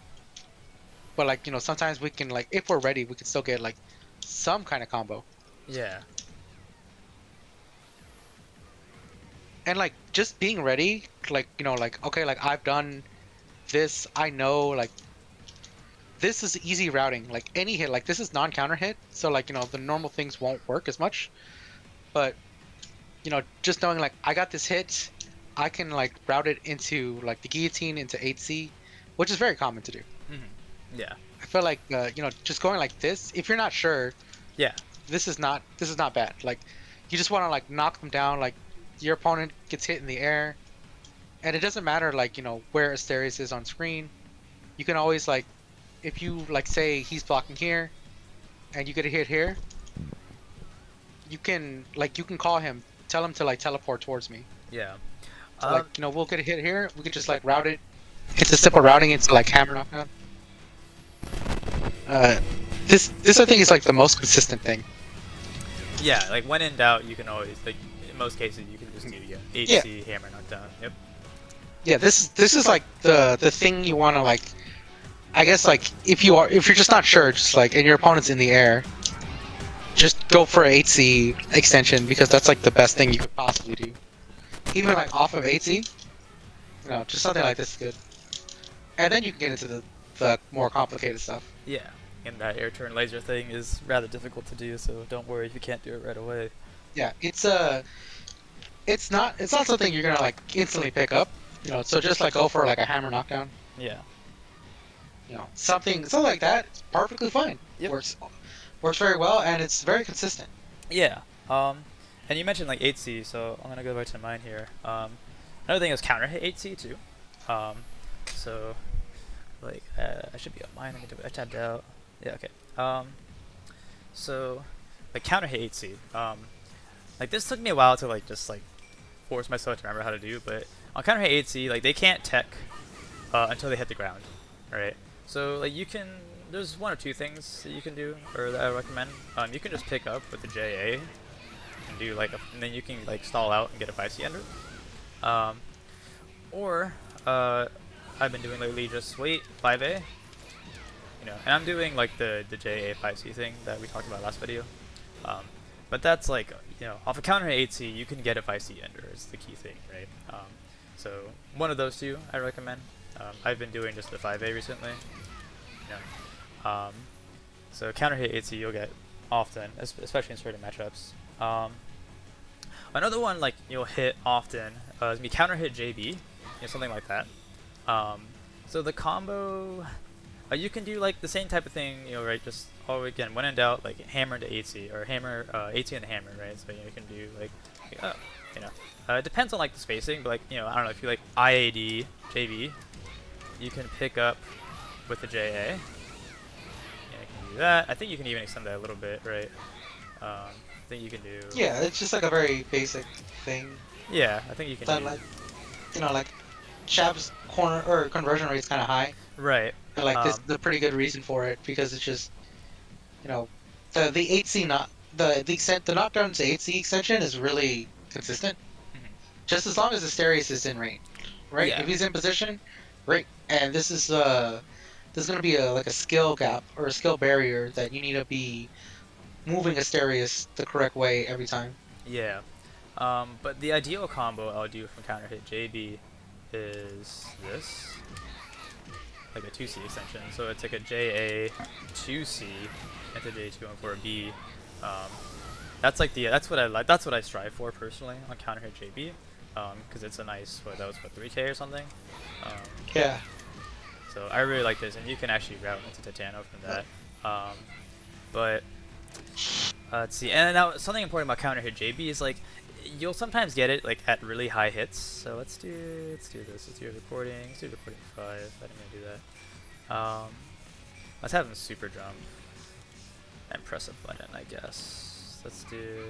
but like sometimes we can, like if we're ready, we can still get like some kind of combo. Yeah. And like just being ready, like like okay, like I've done this, I know like this is easy routing. Like any hit, like this is non-counter hit, so like the normal things won't work as much, but just knowing like I got this hit, I can like route it into like the guillotine into 8C, which is very common to do. Yeah. I feel like just going like this, if you're not sure, this is not bad. Like you just want to like knock them down, like your opponent gets hit in the air, and it doesn't matter like where Asterius is on screen. You can always like, if you like say he's blocking here and you get a hit here, you can call him, tell him to like teleport towards me. Yeah. So, like we'll get a hit here, we can just like route it. It's a simple routing into like hammer knockdown. This I think is like the most consistent thing. Yeah, like when in doubt, you can always, like in most cases, you can just do 8C hammer knockdown. Yep. Yeah, this is like the thing you want to like. I guess like if you're just not sure, just like and your opponent's in the air, just go for a 8C extension, because that's like the best thing you could possibly do. Even like off of 8C, just something like this is good. And then you can get into the more complicated stuff. Yeah, and that air turn laser thing is rather difficult to do, so don't worry if you can't do it right away. Yeah, it's not something you're gonna like instantly pick up. So just like go for like a hammer knockdown. Yeah. Something like that, it's perfectly fine. Yep. Works very well, and it's very consistent. Yeah. And you mentioned like 8C, so I'm gonna go back to mine here. Another thing is counter hit 8C too. So like I should be on mine. I tabbed out. Yeah. Okay. So like counter hit 8C. Like this took me a while to like just like force myself to remember how to do, but on counter hit 8C, like they can't tech until they hit the ground, right? So like there's one or two things that you can do, or that I recommend. You can just pick up with the JA and do like and then you can like stall out and get a 5C ender. Or I've been doing lately just wait 5A, and I'm doing like the JA 5C thing that we talked about last video. But that's like off a counter hit 8C, you can get a 5C ender is the key thing, right? So one of those two I recommend. I've been doing just the 5A recently. So counter hit 8C you'll get often, especially in certain matchups. Another one like you'll hit often is gonna be counter hit JB, something like that. So the combo, you can do like the same type of thing, right? Just again, when in doubt, like hammer into 8C or hammer 8C and hammer, right? So you can do like, it depends on like the spacing, but like I don't know if you like IAD JB, you can pick up with the JA. You can do that. I think you can even extend that a little bit, right? I think you can do. Yeah, it's just like a very basic thing. Yeah, I think you can. That like, like Chab's corner or conversion rate is kind of high. Right. And like this is a pretty good reason for it, because it's just, the 8C the knockdown to 8C extension is really consistent. Just as long as Asterius is in range, right? Yeah. If he's in position, Great. And this is gonna be like a skill gap or a skill barrier that you need to be moving Asterius the correct way every time. Yeah. But the ideal combo I'll do from counter hit JB is this, like a 2C extension. So it's like a JA 2C into J214B. Um, that's what I like. That's what I strive for personally on counter hit JB, because it's a nice that was 3K or something. Um, Yeah. so I really like this, and you can actually route into Titano from that. But let's see. And now something important about counter hit JB is like you'll sometimes get it like at really high hits. So let's do this. Let's do recording. Let's do recording 5. I didn't mean to do that. Let's have him super jump and press a button, I guess. Let's do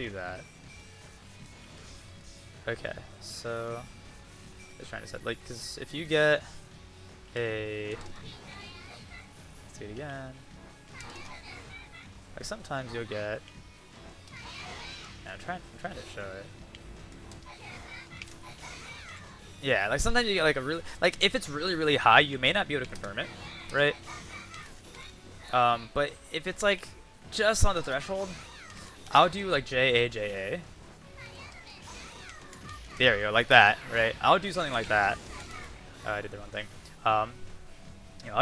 that. Okay, so just trying to set like, because if you get a, let's do it again. Like sometimes you'll get. I'm trying to show it. Yeah, like sometimes you get like a really, like if it's really high, you may not be able to confirm it, right? But if it's like just on the threshold, I'll do like JA. There you go, like that, right? I'll do something like that. I did the wrong thing. I'll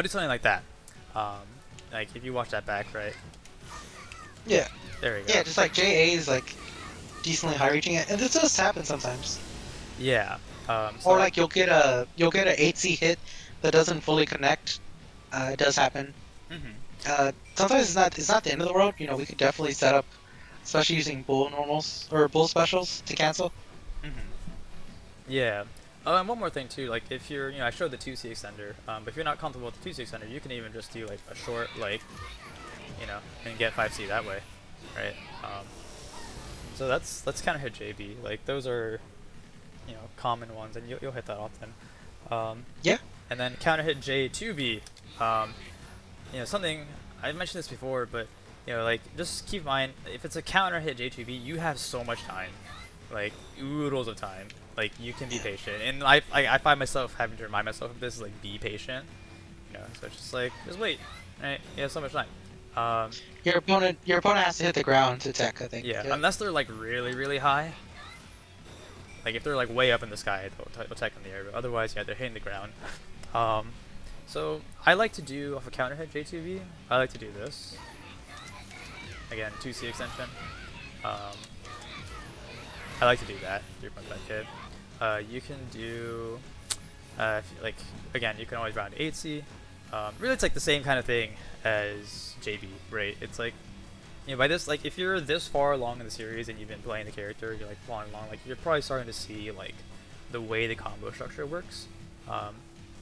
do something like that. Like if you watch that back, right? Yeah. There we go. Yeah, just like JA is like decently high reaching it, and this does happen sometimes. Yeah. So or like you'll get a 8C hit that doesn't fully connect. It does happen. Sometimes it's not the end of the world. We could definitely set up, especially using bull normals or bull specials to cancel. Yeah. Oh, and one more thing too, like if you're, I showed the 2C extender, but if you're not comfortable with the 2C extender, you can even just do like a short, like, and get 5C that way, right? So that's counter hit JB. Like those are, common ones, and you'll hit that often. Yeah. And then counter hit J2B. Something I mentioned this before, but like just keep in mind if it's a counter hit J2B, you have so much time, like oodles of time. Like you can be patient, and I find myself having to remind myself of this, like be patient. So it's just like just wait, right? You have so much time. Your opponent has to hit the ground to tech, I think. Yeah, unless they're like really high. Like if they're like way up in the sky, they'll tech in the air. But otherwise, yeah, they're hitting the ground. So I like to do off a counter hit J2B. I like to do this. Again, 2C extension. I like to do that. 3.5K. You can do, like again, you can always round 8C. Really, it's like the same kind of thing as JB, right? It's like, by this, like if you're this far along in the series and you've been playing the character, you're like following along, like you're probably starting to see like the way the combo structure works.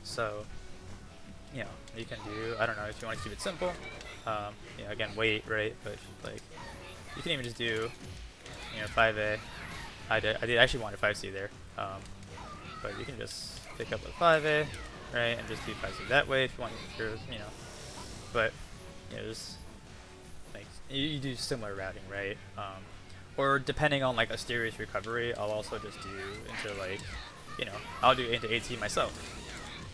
So, you can do, I don't know, if you want to keep it simple, again, wait, right? But like, you can even just do, 5A. I did actually want a 5C there, but you can just pick up a 5A, right, and just do 5C that way if you want your, but just like you do similar routing, right? Or depending on like Asterius recovery, I'll also just do into like, I'll do into AT myself,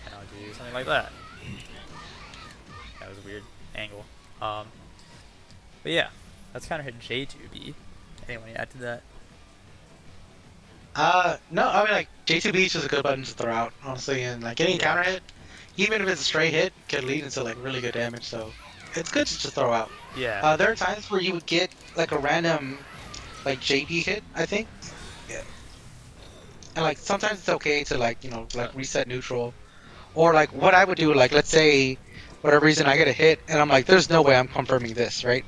and I'll do something like that. That was a weird angle. But yeah, that's kind of hit J2B. Anyone add to that? No, I mean like J2B is just a good button to throw out, honestly, and like getting counter hit, even if it's a straight hit, could lead into like really good damage. So it's good to just throw out. Yeah. There are times where you would get like a random like JB hit, I think. Yeah. And like sometimes it's okay to like like reset neutral, or like what I would do, like let's say whatever reason I get a hit and I'm like there's no way I'm confirming this, right?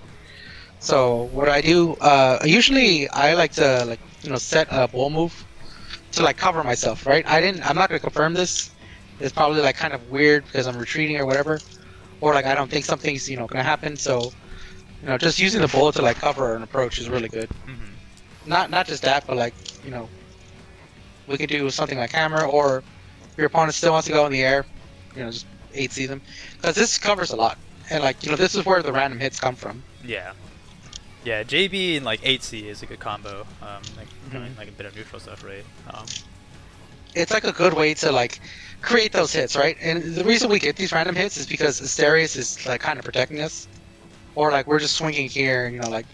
So what I do, usually I like to like set a bull move to like cover myself, right? I'm not gonna confirm this. It's probably like kind of weird because I'm retreating or whatever, or like I don't think something's gonna happen. So just using the bull to like cover an approach is really good. Not just that, but like we could do something like hammer, or if your opponent still wants to go in the air, just 8C them, because this covers a lot, and like this is where the random hits come from. Yeah. Yeah, JB and like 8C is a good combo. Like a bit of neutral stuff, right? it's like a good way to like create those hits, right? And the reason we get these random hits is because Asterius is like kind of protecting us, or like we're just swinging here, and like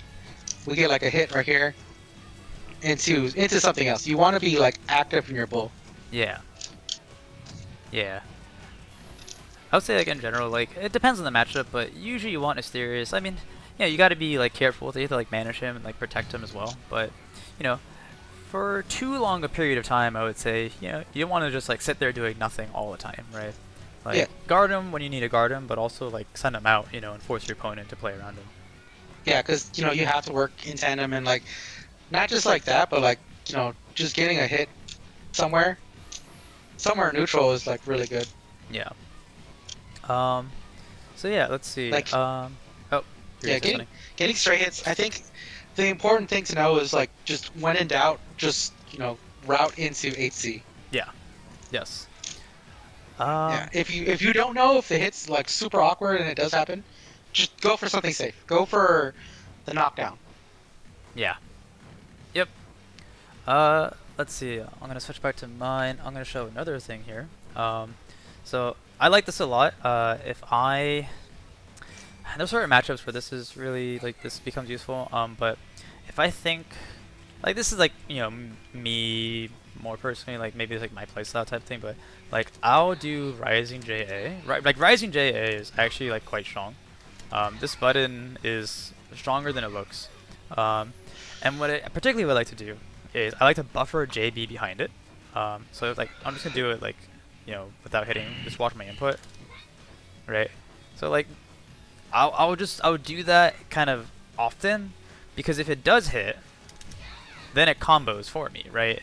we get like a hit right here into something else. You want to be like active in your bull. Yeah. Yeah. I would say like in general, like it depends on the matchup, but usually you want Asterius. I mean, yeah, you got to be like careful. You have to like manage him and like protect him as well. But you know, for too long a period of time, I would say you don't want to just like sit there doing nothing all the time, right? Like Yeah. guard him when you need to guard him, but also like send him out, and force your opponent to play around him. Yeah, because you have to work in tandem and like not just like that, but like just getting a hit somewhere neutral is like really good. Yeah. So yeah, let's see. Like Oh, yeah, getting straight hits. I think the important thing to know is like just when in doubt, just route into 8C. Yeah. Yes. Yeah. If you don't know if the hit's like super awkward and it does happen, just go for something safe. Go for the knockdown. Yeah. Yep. Let's see. I'm gonna switch back to mine. I'm gonna show another thing here. So I like this a lot. There's certain matchups where this is really like this becomes useful. But if I think like this is like me more personally, like maybe it's like my playstyle type thing, but like I'll do Rising JA. Like Rising JA is actually like quite strong. This button is stronger than it looks. And particularly what I like to do is I like to buffer JB behind it. So like I'm just gonna do it like without hitting. Just watch my input, right? So like I'll do that kind of often because if it does hit, then it combos for me, right?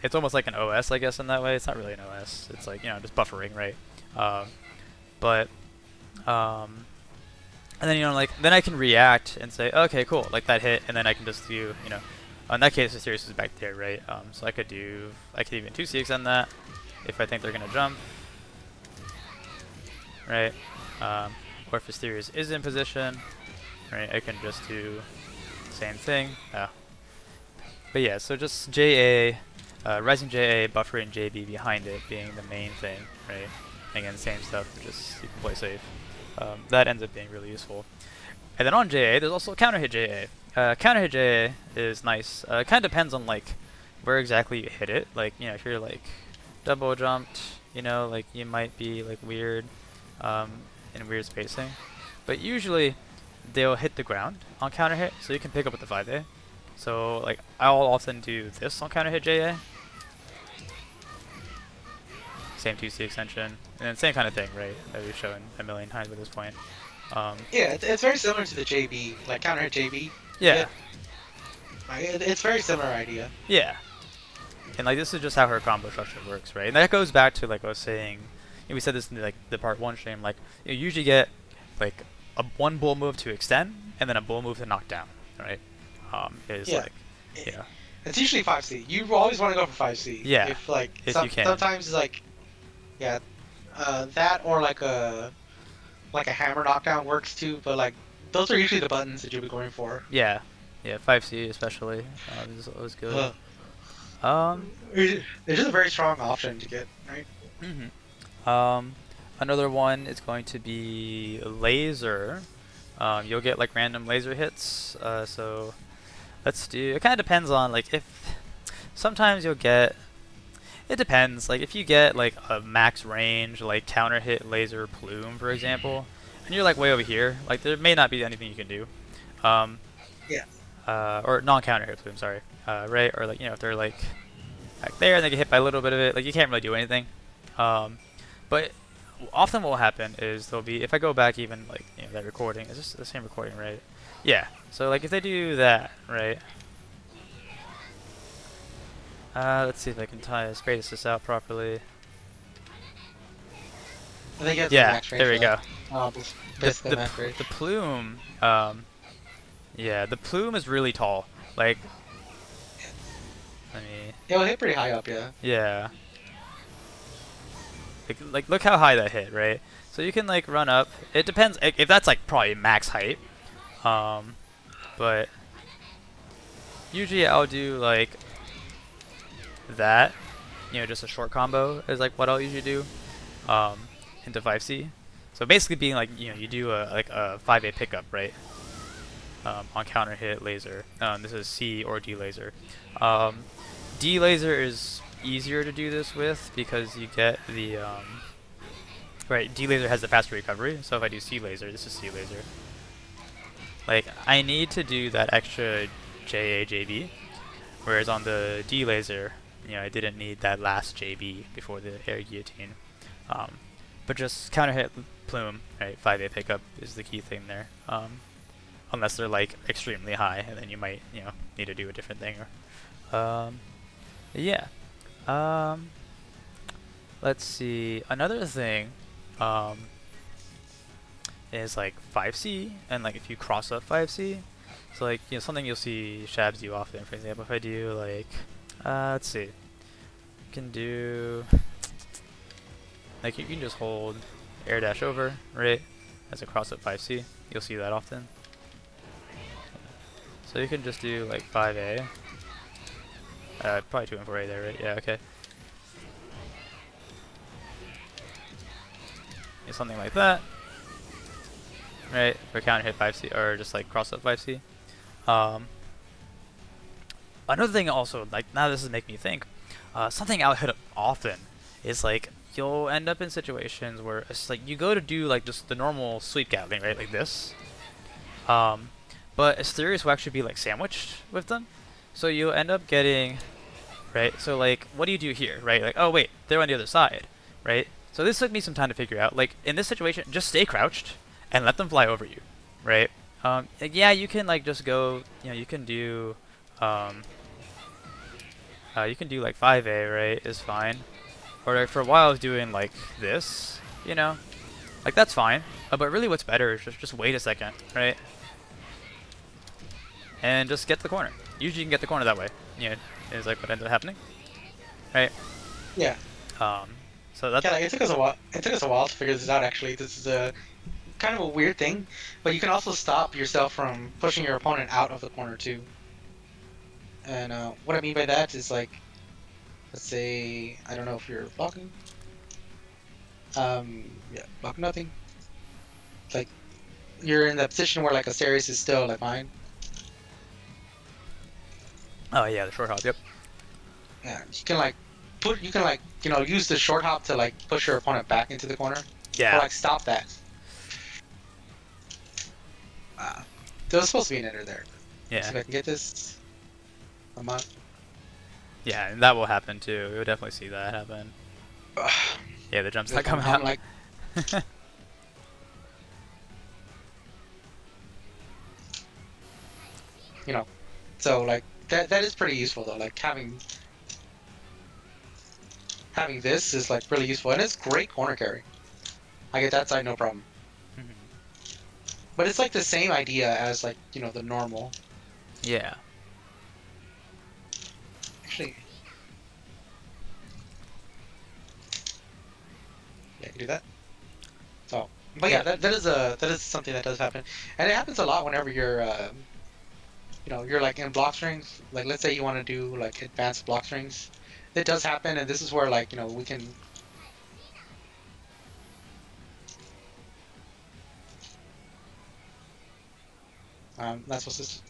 It's almost like an OS, I guess, in that way. It's not really an OS. It's like just buffering, right? But and then like then I can react and say, okay, cool, like that hit, and then I can just do in that case, Asterius is back there, right? So I could even 2C extend that if I think they're gonna jump, right? Or if Asterius is in position, right? I can just do the same thing. But yeah, so just JA, Rising JA, buffering JB behind it being the main thing, right? Again, same stuff, just you can play safe. That ends up being really useful. And then on JA, there's also counter hit JA. Counter hit JA is nice. It kind of depends on like where exactly you hit it. Like if you're like double jumped, like you might be like weird, in weird spacing. But usually they'll hit the ground on counter hit, so you can pick up with the 5A. So like I'll often do this on counter hit JA. Same 2C extension, and then same kind of thing, right? That we've shown a million times at this point. Yeah, it's very similar to the JB, like counter hit JB. Yeah. It's very similar idea. Yeah. And like this is just how her combo structure works, right? And that goes back to like I was saying, we said this in like the part 1 stream, like you usually get like one bull move to extend and then a bull move to knock down, right? It's usually 5C. You always want to go for 5C. Yeah. If like you can. Sometimes it's like that or like a hammer knockdown works too, but like those are usually the buttons that you'll be going for. Yeah. Yeah, 5C especially is always good. It's just a very strong option to get, right? Another one is going to be laser. You'll get like random laser hits. So let's do. It kind of depends on like if sometimes you'll get. It depends. Like if you get like a max range like counter hit laser Plume, for example, and you're like way over here, like there may not be anything you can do. Or non-counter hit Plume, sorry. Right? Or like if they're like back there and they get hit by a little bit of it, like you can't really do anything. But often what will happen is there'll be, if I go back even like that recording, is this the same recording, right? Yeah. So like if they do that, right? Let's see if I can space this out properly. I think yeah, there we go. The Plume, yeah, the Plume is really tall. Like, it'll hit pretty high up, yeah. Yeah. Like look how high that hit, right? So you can like run up. It depends if that's like probably max height. But usually I'll do like that, just a short combo is like what I'll usually do into 5C. So basically being like, you do a 5A pickup, right? On counter hit laser. This is C or D laser. D laser is easier to do this with because you get the right, D laser has the faster recovery, so if I do C laser, this is C laser. Like, I need to do that extra JA JB, whereas on the D laser, I didn't need that last JB before the air guillotine. But just counter hit Plume, right, 5A pickup is the key thing there. Unless they're like extremely high, and then you might, need to do a different thing. Yeah. Let's see. Another thing is like 5C, and like if you cross up 5C, so like something you'll see Shabs do often. For example, if I do like, let's see, you can do like you can just hold air dash over, right, as a cross up 5C. You'll see that often. So you can just do like 5A. Probably 2 and 4A there, right? Yeah, okay. Something like that. Right, or counter hit 5C, or just like cross up 5C. Another thing also, like now this is making me think, something I'll hit up often is like you'll end up in situations where it's like you go to do like just the normal sweep Gatling, right, like this. But Asterius will actually be like sandwiched with them, so you'll end up getting, right, so like what do you do here, right, like, oh wait, they're on the other side, right? So this took me some time to figure out. Like in this situation, just stay crouched and let them fly over you, right? Yeah, you can like just go, you can do like 5A, right, is fine. Or like, for a while I was doing like this, like that's fine. But really what's better is just wait a second, right? And just get to the corner. Usually you can get the corner that way. Is like what ended up happening, right? Yeah. So that's it took us a while. It took us a while to figure this out. Actually, this is a kind of a weird thing, but you can also stop yourself from pushing your opponent out of the corner too. And what I mean by that is like, let's say I don't know if you're blocking. Yeah, block nothing. Like you're in the position where like Asterius is still like mine. Oh yeah, the short hop. Yep. Yeah, you can like use the short hop to like push your opponent back into the corner. Yeah. Or like stop that. There was supposed to be an ender there. Yeah. See if I can get this. I'm on. Yeah, and that will happen too. You'll definitely see that happen. Yeah, the jump's not coming out. Like, so like that is pretty useful though. Like having this is like really useful, and it's great corner carry. I get that side no problem. But it's like the same idea as like the normal. Yeah. Actually, yeah, I can do that. So, but yeah, that is something that does happen, and it happens a lot whenever you're you're like in block strings. Like let's say you want to do like advanced block strings. It does happen, and this is where like we can. That's what's this.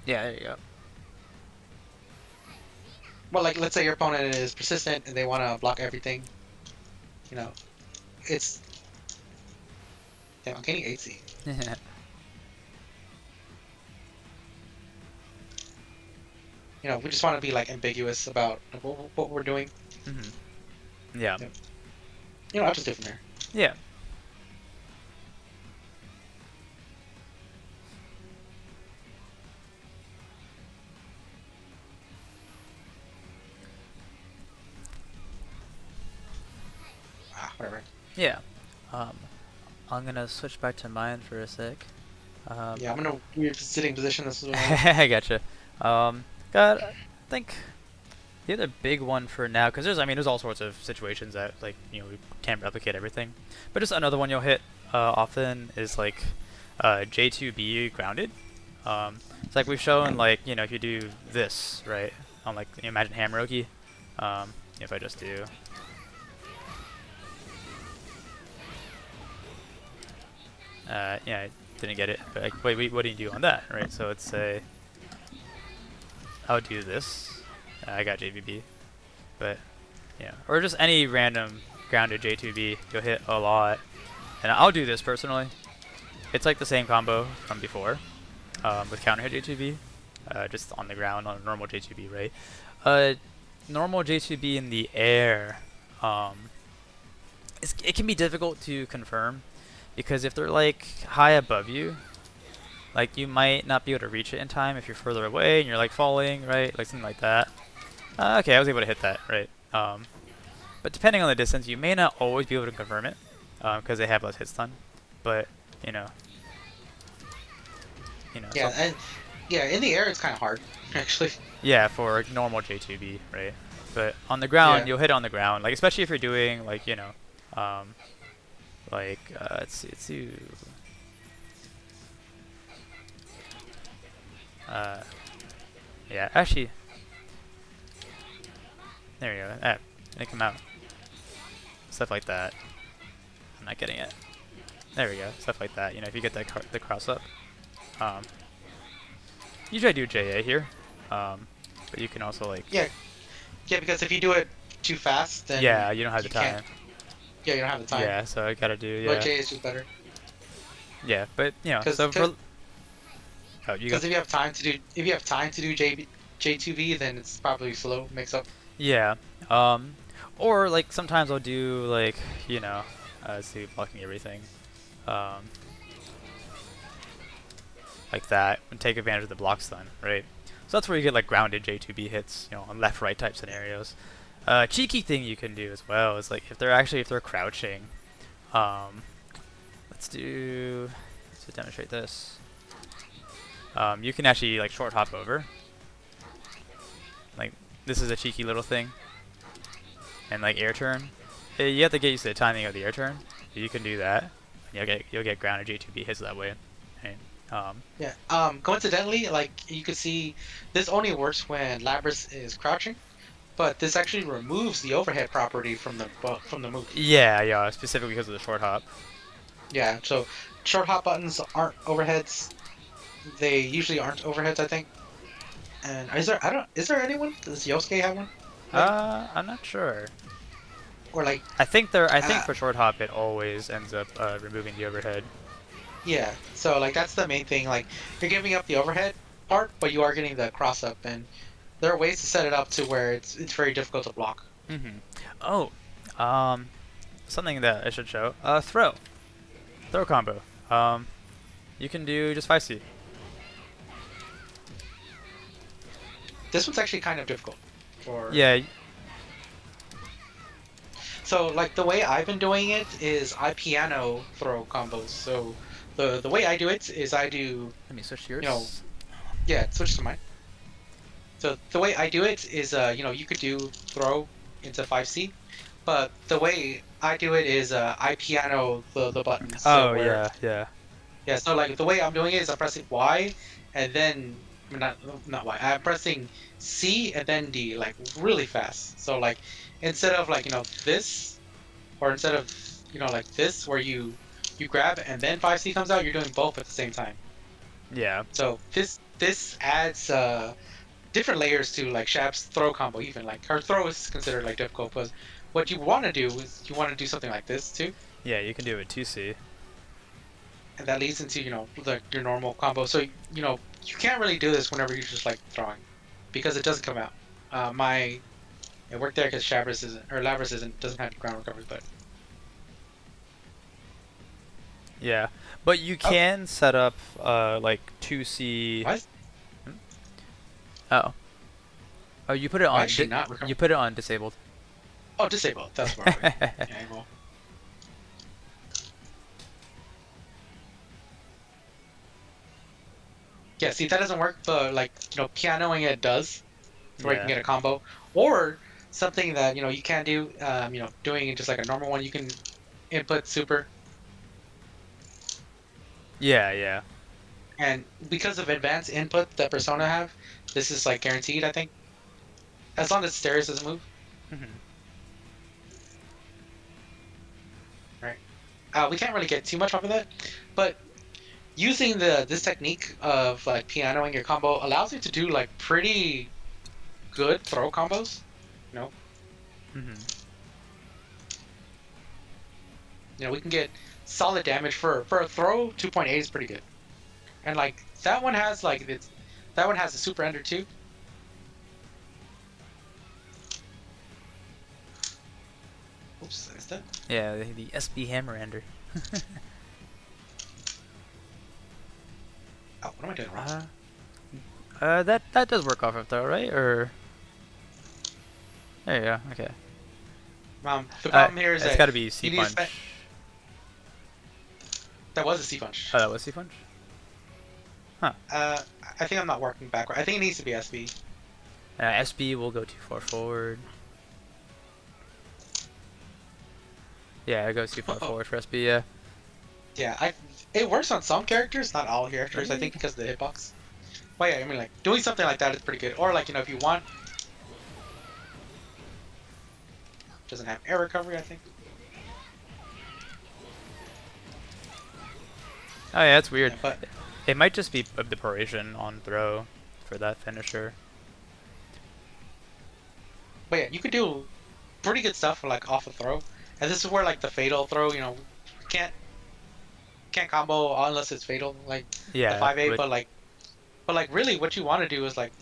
Yeah, there you go. Well, like let's say your opponent is persistent and they want to block everything. It's. Damn, I'm getting 8C. We just want to be like ambiguous about what we're doing. Yeah. I'll just do it from there. Yeah. Whatever. Yeah. I'm gonna switch back to mine for a sec. Yeah, I'm in a weird sitting position. This is what I gotcha. Got, I think the other big one for now, because there's all sorts of situations that like we can't replicate everything, but just another one you'll hit often is like J2B grounded. It's like we've shown, like, you know, if you do this, right, on, like, you imagine Hamroki, if I just do, yeah, I didn't get it, but like, wait, what do you do on that, right? So let's say I'll do this. I got JVB, but yeah, or just any random grounded J2B, you'll hit a lot. And I'll do this personally. It's like the same combo from before, with counter hit J2B, just on the ground on a normal J2B, right? Normal J2B in the air, it can be difficult to confirm, because if they're like high above you, like you might not be able to reach it in time if you're further away and you're like falling, right? Like something like that. Okay, I was able to hit that, right? But depending on the distance, you may not always be able to confirm it, because they have less hit stun. But you know, Yeah, and yeah, in the air it's kind of hard, actually. yeah, for normal J2B, right? But on the ground, you'll hit it on the ground, like especially if you're doing like let's do. Yeah, actually, there you go. Make them out. Stuff like that. I'm not getting it. There we go. Stuff like that. You know, if you get the cross up. Usually I do JA here, but you can also like. Yeah, because if you do it too fast, then yeah, you don't have the time. Yeah, you don't have the time. Yeah, so I gotta do But JA is just better. Yeah, but you know, so because if you have time to do J2B, then it's probably slow mix up. Yeah, or like sometimes I'll do like let's see, blocking everything, like that, and take advantage of the block stun, right? So that's where you get like grounded J2B hits, on left-right type scenarios. Cheeky thing you can do as well is like if they're crouching, to demonstrate this. You can actually like short hop over. Like this is a cheeky little thing, and like air turn. You have to get used to the timing of the air turn. You can do that. You'll get grounded J2B hits that way. Right? Yeah. Coincidentally, like you could see, this only works when Labrys is crouching, but this actually removes the overhead property from the move. Yeah, specifically because of the short hop. Yeah. So short hop buttons aren't overheads. They usually aren't overheads, I think. And is there anyone? Does Yosuke have one? I'm not sure. Or like. I think for short hop it always ends up removing the overhead. Yeah, so like that's the main thing. Like you're giving up the overhead part, but you are getting the cross up, and there are ways to set it up to where it's very difficult to block. Oh, something that I should show. Throw combo. You can do just 5C. This one's actually kind of difficult. Yeah. So like the way I've been doing it is I piano throw combos. So the way I do it is I do. Let me switch yours. Yeah, switch to mine. So the way I do it is you could do throw into 5C, but the way I do it is I piano the buttons. So yeah. So like the way I'm doing it is I'm pressing Y, and then not Y. I'm pressing C and then D like really fast. So like instead of like this, or instead of like this where you grab and then 5C comes out, you're doing both at the same time. Yeah. So this adds different layers to like Shab's throw combo. Even like her throw is considered like difficult, but what you want to do is you want to do something like this too. Yeah, you can do it 2C. And that leads into your normal combo. So you can't really do this whenever you're just like throwing, because it doesn't come out. It worked there because Labrys doesn't have ground recovery, but yeah, but you can set up like 2C. What? Oh, you put it on. You put it on disabled. Oh, disabled. That's wrong. Yeah, well. Yeah, see, that doesn't work, but like pianoing it does, where you can get a combo, or something that you can do. Doing it just like a normal one, you can input super. Yeah. And because of advanced input that Persona have, this is like guaranteed, I think. As long as Asterius doesn't move. Mm-hmm. Right. We can't really get too much off of that, but using this technique of like pianoing your combo allows you to do like pretty good throw combos. You know, Mm-hmm. we can get solid damage for a throw. 2.8 is pretty good, and like that one has a super ender too. Oops, is that? Yeah, the SB hammer ender. Oh, what am I doing wrong? That does work off of though, right? Or there you go. Okay. The problem here is it's that got to be C you need to punch. spend. That was a C punch. Oh, that was C punch. Huh. I think I'm not working backward. I think it needs to be SB. SB will go too far forward. Yeah, it goes too far forward for SB. Yeah. Yeah, it works on some characters, not all characters. I think because of the hitbox. But yeah, I mean, like doing something like that is pretty good. Or like if you want, doesn't have air recovery, I think. Oh yeah, that's weird. Yeah, but it might just be the Proration on throw for that finisher. But yeah, you could do pretty good stuff for like off a throw, and this is where like the fatal throw, can't combo unless it's fatal, like Yeah. the 5-8. But like really, what you want to do is like,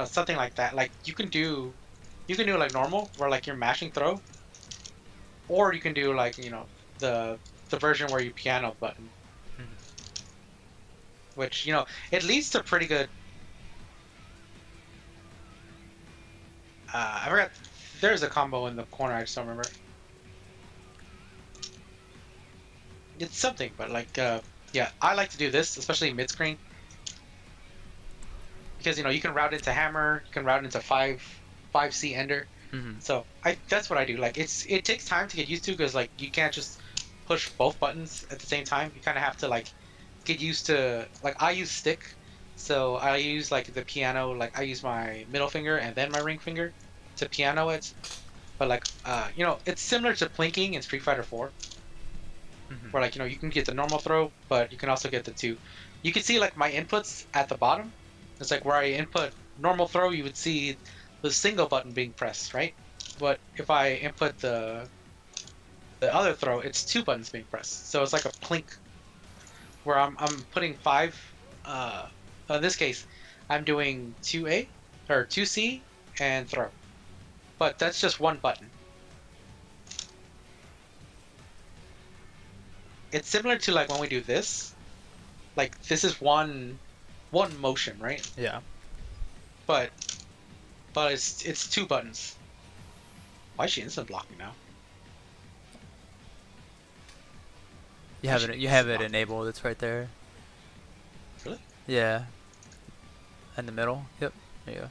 something like that. Like you can do like normal, where like you're mashing throw, or you can do like the version where you piano button, which it leads to pretty good. I forgot. There's a combo in the corner. I just don't remember. It's something, but like, yeah, I like to do this, especially mid screen, because you can route into hammer, you can route into 5C ender. Mm-hmm. So that's what I do. Like it takes time to get used to, because like you can't just push both buttons at the same time. You kind of have to like get used to, like, I use stick, so I use like the piano, like I use my middle finger and then my ring finger to piano it. But like it's similar to plinking in Street Fighter 4, where like you can get the normal throw, but you can also get the two. You can see like my inputs at the bottom. It's like where I input normal throw, you would see the single button being pressed, right? But if I input the other throw, it's two buttons being pressed. So it's like a plink, where I'm putting 5. In this case, I'm doing 2A or 2C and throw, but that's just one button. It's similar to like when we do this. Like this is one motion, right? Yeah. But it's two buttons. Why is she instant blocking now? You have it enabled. It's right there. Really? Yeah. In the middle. Yep. There you go.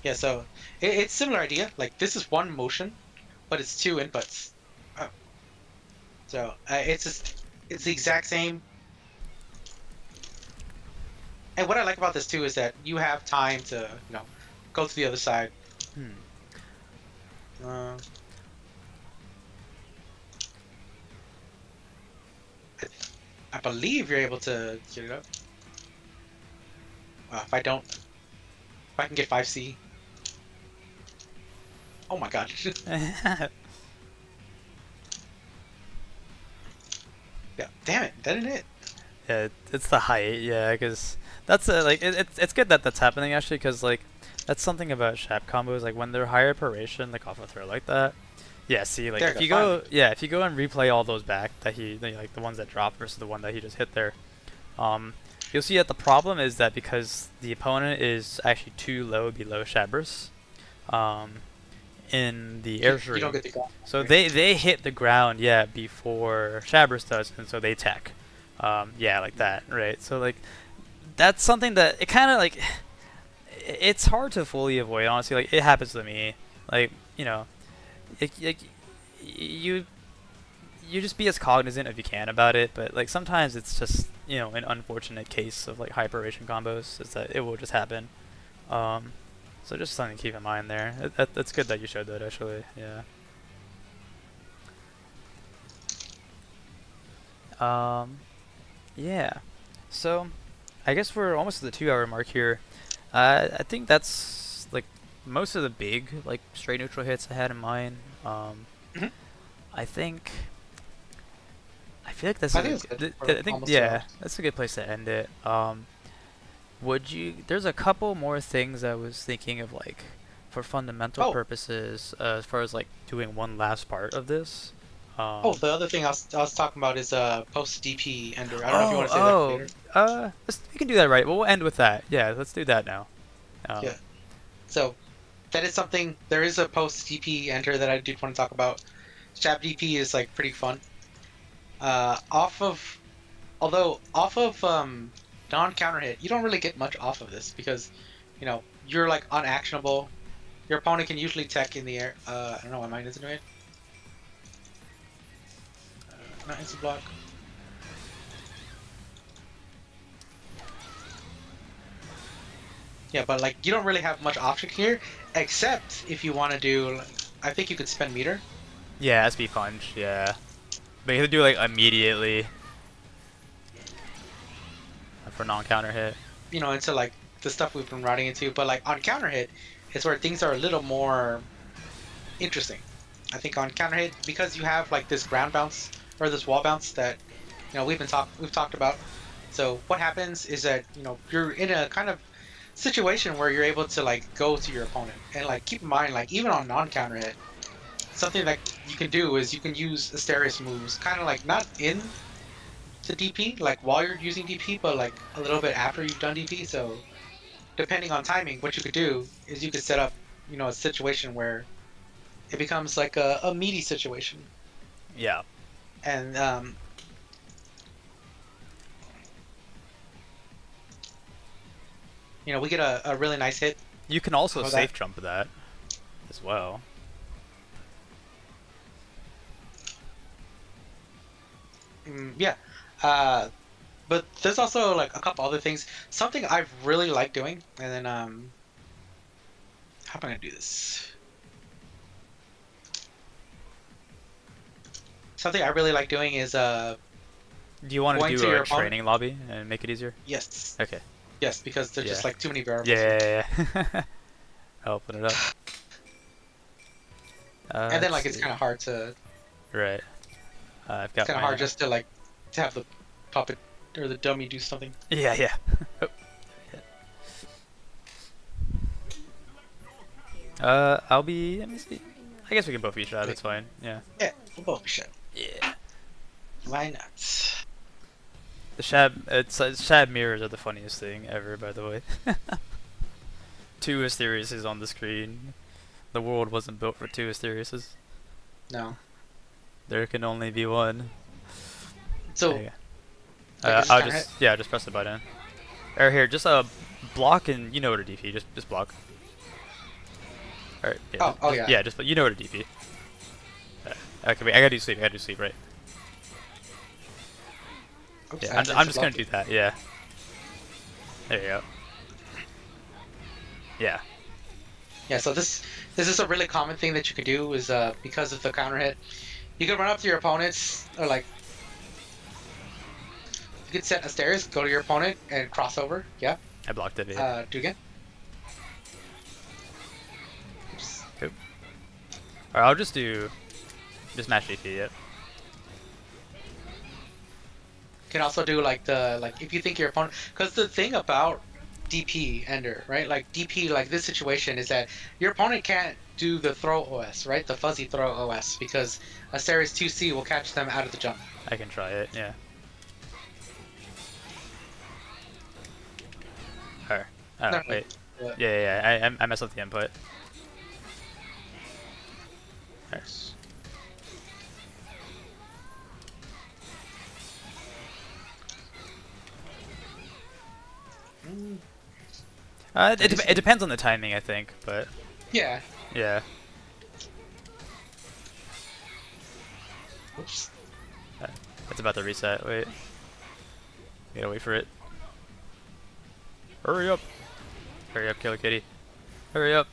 Yeah. So it's similar idea. Like this is one motion, but it's two inputs. So it's the exact same. And what I like about this too is that you have time to go to the other side. I believe you're able to get it up. If I can get 5C. Oh my god. Yeah, damn it, that didn't hit. Yeah, it's the height. Yeah, because that's it's good that that's happening actually, because like that's something about Shap combos, like when they're higher Proration, like off a throw like that. Yeah, see, like if you go and replay all those back that like the ones that dropped versus the one that he just hit there, you'll see that the problem is that because the opponent is actually too low below Shabris, in the air you don't get the ground. So right? they hit the ground, yeah, before Shabris does, and so they tech. Yeah, like that, right? So like that's something that it kind of like it's hard to fully avoid, honestly. Like it happens to me, like you you just be as cognizant if you can about it, but like sometimes it's just an unfortunate case of like high Proration combos is that it will just happen. So just something to keep in mind there. That's good that you showed that actually. Yeah. Yeah. So I guess we're almost at the 2 hour mark here. I think that's like most of the big like straight neutral hits I had in mind. Mhm. I think I feel like that's I think it's good. I think Almost 2 hours. that's a good place to end it. There's a couple more things I was thinking of like for fundamental Oh, purposes as far as like doing one last part of this. the other thing I was talking about is post DP ender. I don't know if you Oh, want to say that later. we can do that right. Well, we'll end with that. Yeah, let's do that now. Yeah. So that is something. There is a post DP enter that I do want to talk about. Stab DP is like pretty fun. Off of non counter hit, you don't really get much off of this because, you're like unactionable. Your opponent can usually tech in the air. I don't know why mine isn't doing it. Not instant block. Yeah, but like you don't really have much option here, except if you want to do. I think you could spend meter. Yeah, SB punch. Yeah, but you have to do like immediately for non-counter hit. Into like the stuff we've been routing into, but like on counter hit, it's where things are a little more interesting. I think on counter hit because you have like this ground bounce or this wall bounce that we've talked about. So what happens is that you're in a kind of situation where you're able to like go to your opponent and like keep in mind like even on non-counter hit, something that you can do is you can use Asterius moves kind of like not in the DP like while you're using DP, but like a little bit after you've done DP. So depending on timing, what you could do is you could set up a situation where it becomes like a meaty situation. Yeah. And we get a really nice hit. You can also safe that. jump that as well. Yeah. But there's also like a couple other things. Something I've really liked doing, and then how am I gonna do this? Something I really like doing is Do you want to going do to your a opponent. training lobby and make it easier? Yes. Okay. Yes, because there's just like too many variables. Yeah. I'll open it up. And then like it's kind of hard to. Right. I've got. It's kind of hard just to like to have the puppet or the dummy do something. Yeah, yeah. I'll be. Let me see. I guess we can both be shot. That's fine. Yeah. Yeah, we'll both be shot. Yeah. Why not? The shab mirrors are the funniest thing ever, by the way. 2 Asteriuses on the screen. The world wasn't built for 2 Asteriuses. No. There can only be one. So. I'll just press the button. Or here, just block and you know where to DP. Just block. Alright. Yeah, yeah. Yeah, just you know where to DP. Okay, wait. I gotta do sweep. Right. Oops, Yeah, I'm just gonna do that. Yeah. There you go. Yeah. Yeah. So this is a really common thing that you could do is because of the counter hit, you could run up to your opponents or like. You could set Asterius, go to your opponent, and cross over. Yeah. I blocked it. Yeah. Do again. Cool. Alright, I'll just match DP. Yep. You can also do like if you think your opponent, because the thing about DP ender, right? Like DP, like this situation is that your opponent can't do the throw OS, right? The fuzzy throw OS because Asterius 2C will catch them out of the jump. I can try it. Yeah. Oh, No, wait. Yeah. I messed up the input. Nice. It depends on the timing, I think, but Yeah. yeah. Oops. It's about to reset. Wait. Gotta wait for it. Hurry up. Hurry up, Killer Kitty. Hurry up.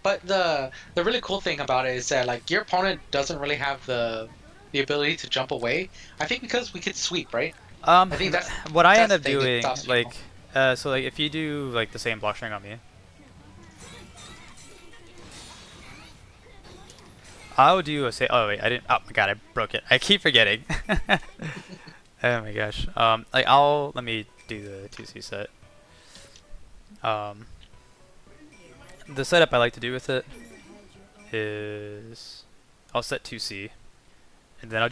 But the really cool thing about it is that like your opponent doesn't really have the ability to jump away. I think because we could sweep, right? I think that's what I end the up thing that doing, stops like, people. so like if you do like the same block string on me, I'll do a say. Oh wait, I didn't. Oh my god, I broke it. I keep forgetting. Oh my gosh. Like let me do the 2C set. The setup I like to do with it is I'll set 2C, and then I'll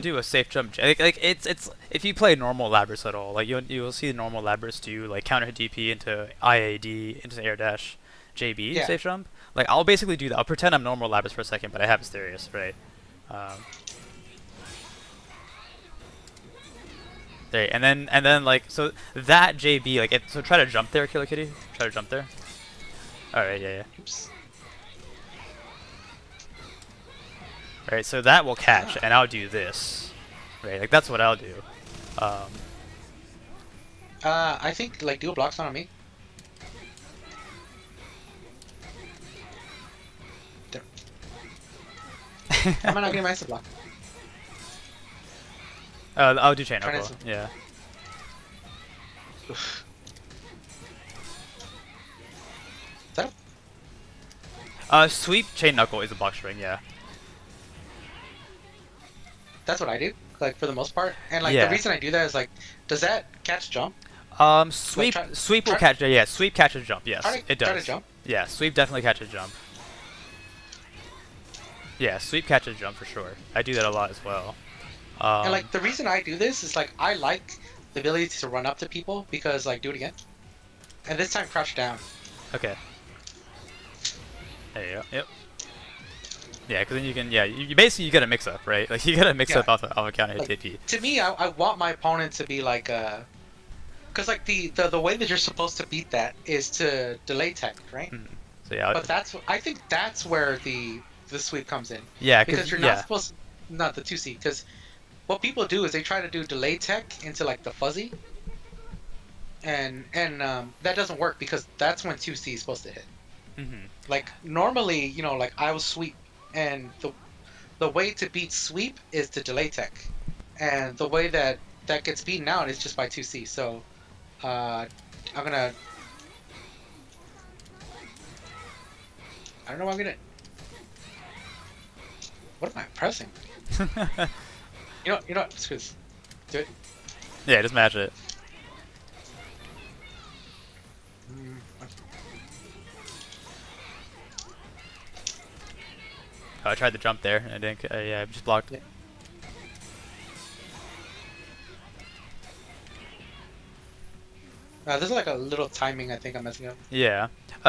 do a safe jump. Like it's if you play normal Labrys at all, like you'll see normal Labrys do like counter hit DP into IAD into air dash JB safe jump. Like I'll basically do that. I'll pretend I'm normal Labrys for a second, but I have Asterius, right? There, and then like so that JB like so try to jump there, Killer Kitty. Try to jump there. All right, yeah. Oops. Right, so that will catch, and I'll do this. Right, like that's what I'll do. I think like do a block stun on me. There. Am I not getting my block? I'll do chain knuckle. Yeah. Oof. Sweep chain knuckle is a block string. Yeah. That's what I do, like for the most part. And like the reason I do that is like, does that catch jump? Sweep will catch. Yeah, sweep catches jump. Yes, it does. Try to jump? Yeah, sweep definitely catches jump. Yeah, sweep catches jump for sure. I do that a lot as well. And like the reason I do this is like I like the ability to run up to people because like do it again, and this time crouch down. Okay. There you go. Yep. Yeah, because then you can. Yeah, you basically you get a mix up, right? Like you get a mix up off a counter hit DP. To me, I want my opponent to be like because like the way that you're supposed to beat that is to delay tech, right? So yeah. But I think that's where the sweep comes in. Yeah, because you're not supposed to, not the 2C, because what people do is they try to do delay tech into like the fuzzy, and that doesn't work because that's when 2C is supposed to hit. Like normally, you know, like I will sweep, and the way to beat sweep is to delay tech, and the way that gets beaten out is just by 2C. So I'm gonna. I don't know what I'm gonna. What am I pressing? You know what? Screw this. Do it. Yeah, just match it. Oh, I tried to jump there, and I didn't. Yeah, I just blocked. Yeah. There's like a little timing I think I'm messing up. Yeah.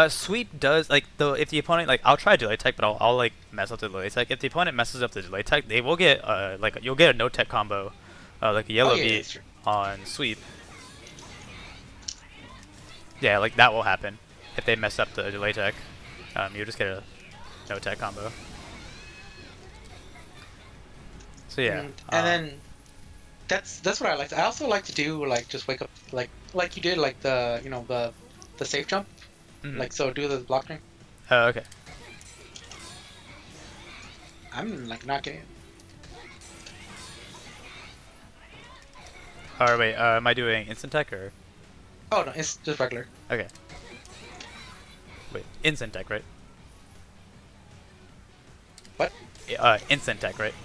Sweep does like if the opponent like I'll try delay tech, but I'll like mess up the delay tech. If the opponent messes up the delay tech, they will get like you'll get a no tech combo, like a yellow beat on sweep. Yeah, like that will happen if they mess up the delay tech. You just get a no tech combo. So yeah. And then that's what I like. I also like to do like just wake up like you did like the the safe jump, like so do the block string. Oh, okay. I'm like not getting it. Oh wait, am I doing instant tech or? Oh no, it's just regular. Okay. Wait, instant tech, right? What? Instant tech, right?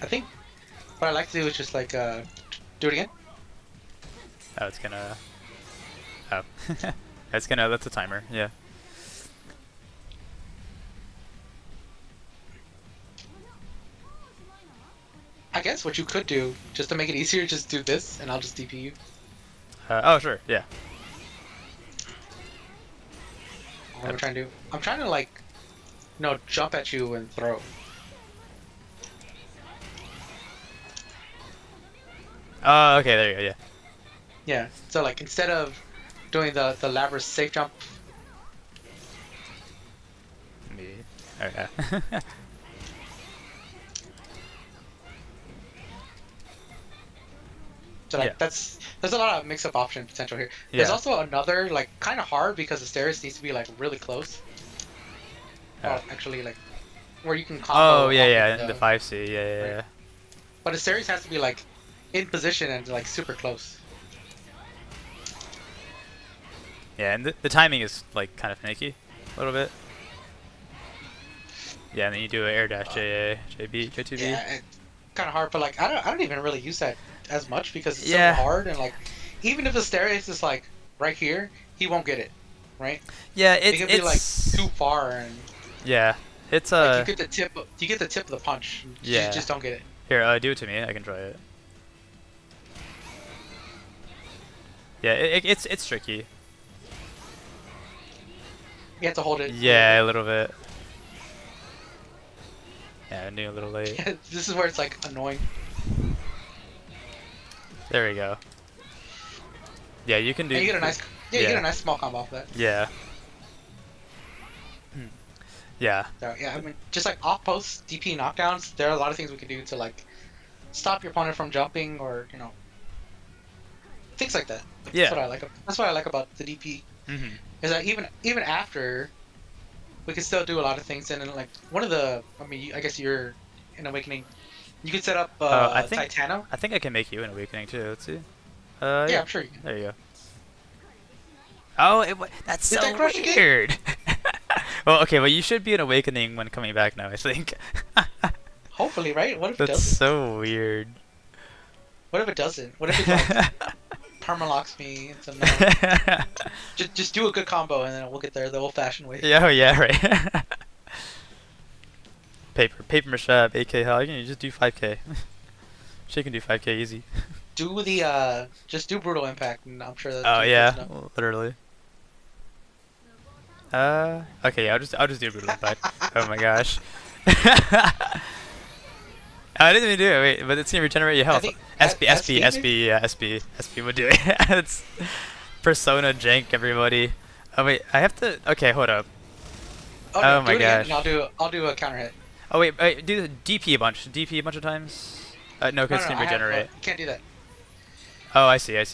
I think what I like to do is just like do it again. Oh, it's gonna. Oh, it's gonna. That's a timer. Yeah. I guess what you could do just to make it easier, just do this, and I'll just DP you. Oh sure, yeah. What am I trying to do? I'm trying to like, jump at you and throw. Oh, okay, there you go, yeah. Yeah, so like instead of doing the Labrys safe jump. Okay. So like Yeah. there's a lot of mix-up option potential here. There's Yeah. also another like kind of hard because Asterius needs to be like really close. Oh. Or actually like where you can Oh combo yeah, off of yeah, in the the 5C, yeah, yeah, right. yeah. But Asterius has to be like in position and like super close. Yeah, and the timing is like kind of finicky, a little bit. Yeah, and then you do an air dash Uh, JA, JB, J2B. yeah, it's kind of hard, but like I don't even really use that as much because it's so Yeah, hard and like even if Asterius is like right here, he won't get it, right? yeah, It could be like too it's far and yeah, it's like you get the tip of the punch, you yeah. just don't get it. Here, do it to me. I can try it. Yeah, it's tricky. You have to hold it. Yeah, a little bit. Yeah, I knew a little late. This is where it's like annoying. There we go. Yeah, you can do. And you get a nice, you Yeah. get a nice small combo off that. Yeah. Yeah. So yeah, I mean, just like off post DP knockdowns, there are a lot of things we can do to like stop your opponent from jumping or things like that. Yeah. That's what I like. That's what I like about the DP Mhm. is that even after we can still do a lot of things. And then like one of the, I mean, I guess you're in Awakening. You could set up I think Titano. I think I can make you an awakening too. Let's see. Yeah, Yeah. I'm sure you can. There you go. Oh, that's Did so that crush again? weird. Well, okay, well you should be an awakening when coming back now, I think. Hopefully, right? What if it That's doesn't? so weird. What if it doesn't? What if it like permalocks me into no? Just do a good combo and then we'll get there the old-fashioned way. Yeah, oh yeah, right. Paper mache, 8K hell, you can just do 5K. She can do 5K easy. Do the just do brutal impact and I'm sure that. Oh yeah, literally. Okay, yeah, I'll just do brutal impact. Oh my gosh. I didn't even do it. Wait, but it's gonna regenerate your health. SB would do it. It's Persona jank, everybody. Oh wait, I have to. Okay, hold up. Oh, no, Oh my do it again, gosh. and I'll do a counter hit. Oh wait, do the DP a bunch. DP a bunch of times. No, because it's gonna regenerate. Can't do that. Oh, I see. Is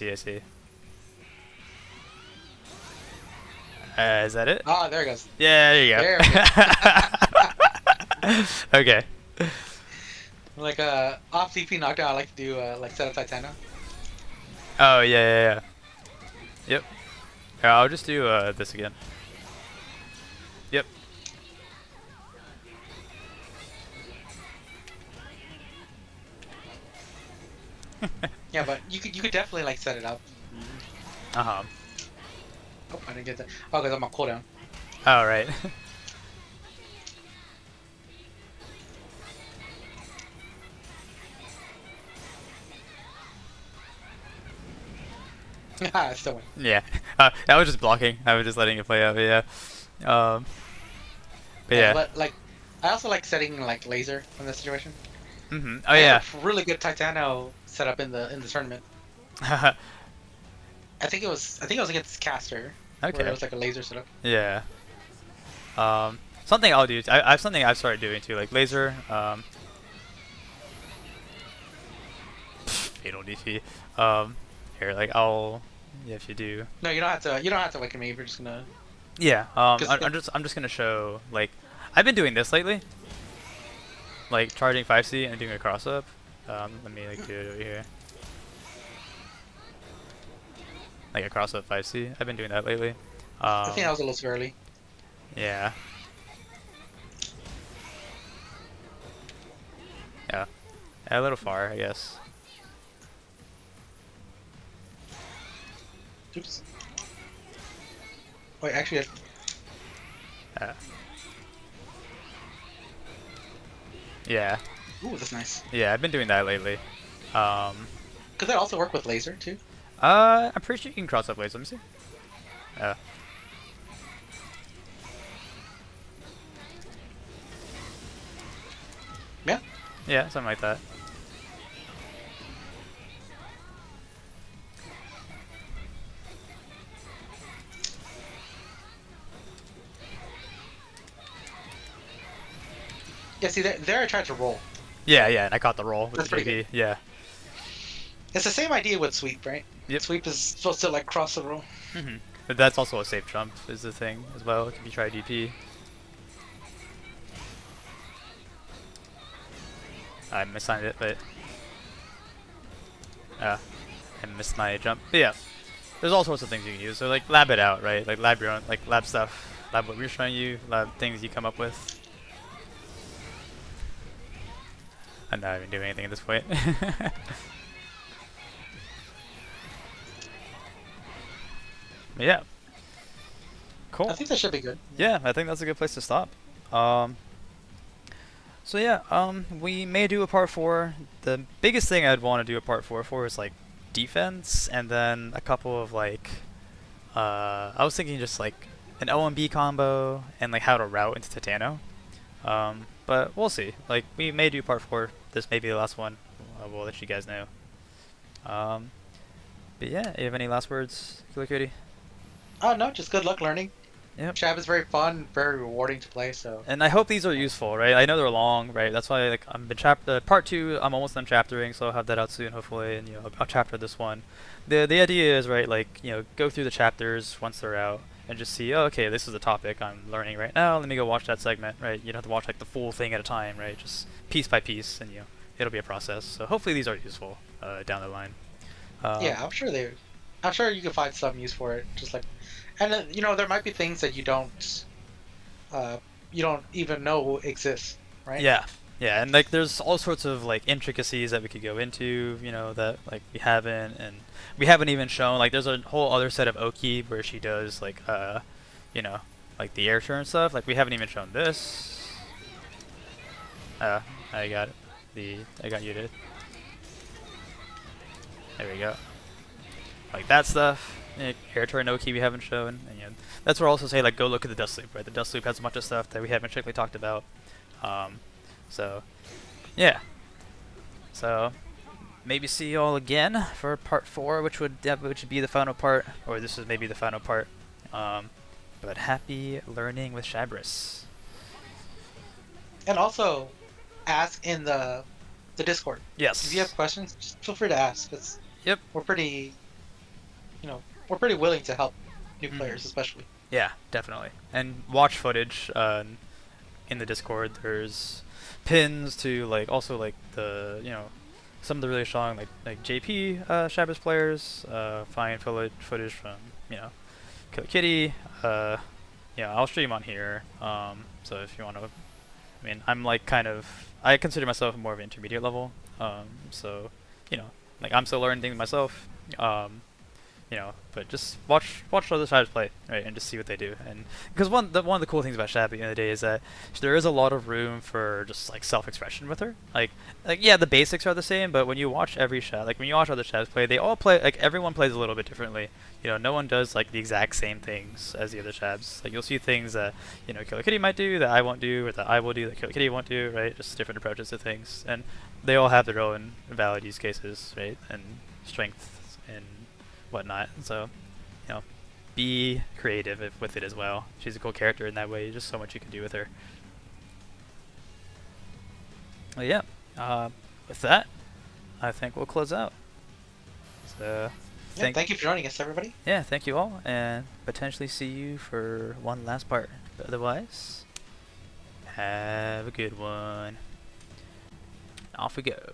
that it? Ah, there it goes. Yeah, there you go. There Okay. Like off DP knockdown, I like to do like set up Titano. Oh yeah. Yep. I'll just do this again. Yep. Yeah, but you could definitely like set it up. Uh-huh. Oh, I didn't get that. Oh, because I'm on cooldown. Oh, right. I still win. Yeah. I was just blocking. I was just letting it play out, but yeah. But yeah. But like, I also like setting like laser in this situation. Oh I yeah. have a really good Titano setup in the tournament. I think it was against Caster. Okay. Where it was like a laser setup. Yeah. Something I'll do. I have something I've started doing too, like laser. Fatal DP. Here, like I'll. Yeah, if you do. No, you don't have to. You don't have to awaken me. If you're just gonna. Yeah. I'm just gonna show like I've been doing this lately. Like charging 5C and doing a cross up. Let me like do it over here. Like a cross up 5C. I've been doing that lately. I think that was a little too early. Yeah. Yeah. A little far, I guess. Oops. Wait, actually. Yeah. Ooh, that's nice. Yeah, I've been doing that lately. Could that also work with laser too? I'm pretty sure you can cross up waves. Let me see. Yeah. Yeah, something like that. Yeah, see, there I tried to roll. Yeah, yeah, and I caught the roll with That's the pretty JB. good. Yeah. It's the same idea with sweep, right? Yep. Sweep is supposed to like cross the roll. But that's also a safe jump is the thing as well. If you try DP. I missigned it, but I missed my jump. But yeah, there's all sorts of things you can use. So like lab it out, right? Like lab your own, like lab stuff, lab what we're showing you, lab things you come up with. I'm not even doing anything at this point. But yeah. Cool. I think that should be good. Yeah, I think that's a good place to stop. So yeah, we may do a part 4. The biggest thing I'd want to do a part 4 for is like defense, and then a couple of like, I was thinking just like an OMB combo and like how to route into Titano. But we'll see. Like we may do part 4. This may be the last one. We'll let you guys know. But yeah, you have any last words, Killer Cutie? Oh no, just good luck learning. Yep. Shab is very fun, very rewarding to play. So. And I hope these are useful, right? I know they're long, right? That's why like I'm been part 2. I'm almost done chaptering, so I'll have that out soon, hopefully, and I'll chapter this one. The idea is right, like go through the chapters once they're out and just see, oh, okay, this is the topic I'm learning right now. Let me go watch that segment, right? You don't have to watch like the full thing at a time, right? Just piece by piece, and it'll be a process. So hopefully these are useful down the line. Yeah, I'm sure they. I'm sure you can find some use for it. Just like, and there might be things that you don't even know exist, right? Yeah, yeah, and like there's all sorts of like intricacies that we could go into, that like we haven't even shown. Like there's a whole other set of Oki where she does like like the air turn stuff. Like we haven't even shown this. I got you, dude. There we go. Like that stuff. Air turn Oki we haven't shown, and that's where I also say like go look at the dust loop, right? The dust loop has a bunch of stuff that we haven't strictly talked about. So yeah. So maybe see you all again for part 4, which would be the final part, or this is maybe the final part. But happy learning with Labrys. And also, ask in the Discord. Yes. If you have questions, just feel free to ask. Yep. We're pretty willing to help new players, especially. Yeah, definitely. And watch footage in the Discord. There's pins to like also like the some of the really strong like JP Labrys players. Find footage from Killer Kitty. I'll stream on here. So if you want to, I mean, I'm like I consider myself more of an intermediate level. So like I'm still learning things myself. But just watch other Labrys play, right, and just see what they do. And because one of the cool things about Shab at the end of the day is that there is a lot of room for just like self-expression with her. Like yeah, the basics are the same, but when you watch every Shab, like when you watch other Shabs play, they all play like everyone plays a little bit differently. No one does like the exact same things as the other Shabs. Like you'll see things that Killer Kitty might do that I won't do, or that I will do that Killer Kitty won't do, right? Just different approaches to things, and they all have their own valid use cases, right, and strengths and whatnot. So be creative with it as well. She's a cool character in that way. Just so much you can do with her. Well, yeah. With that, I think we'll close out. So Thank you for joining us, everybody. Yeah, thank you all, and potentially see you for one last part. But otherwise, have a good one. Off we go.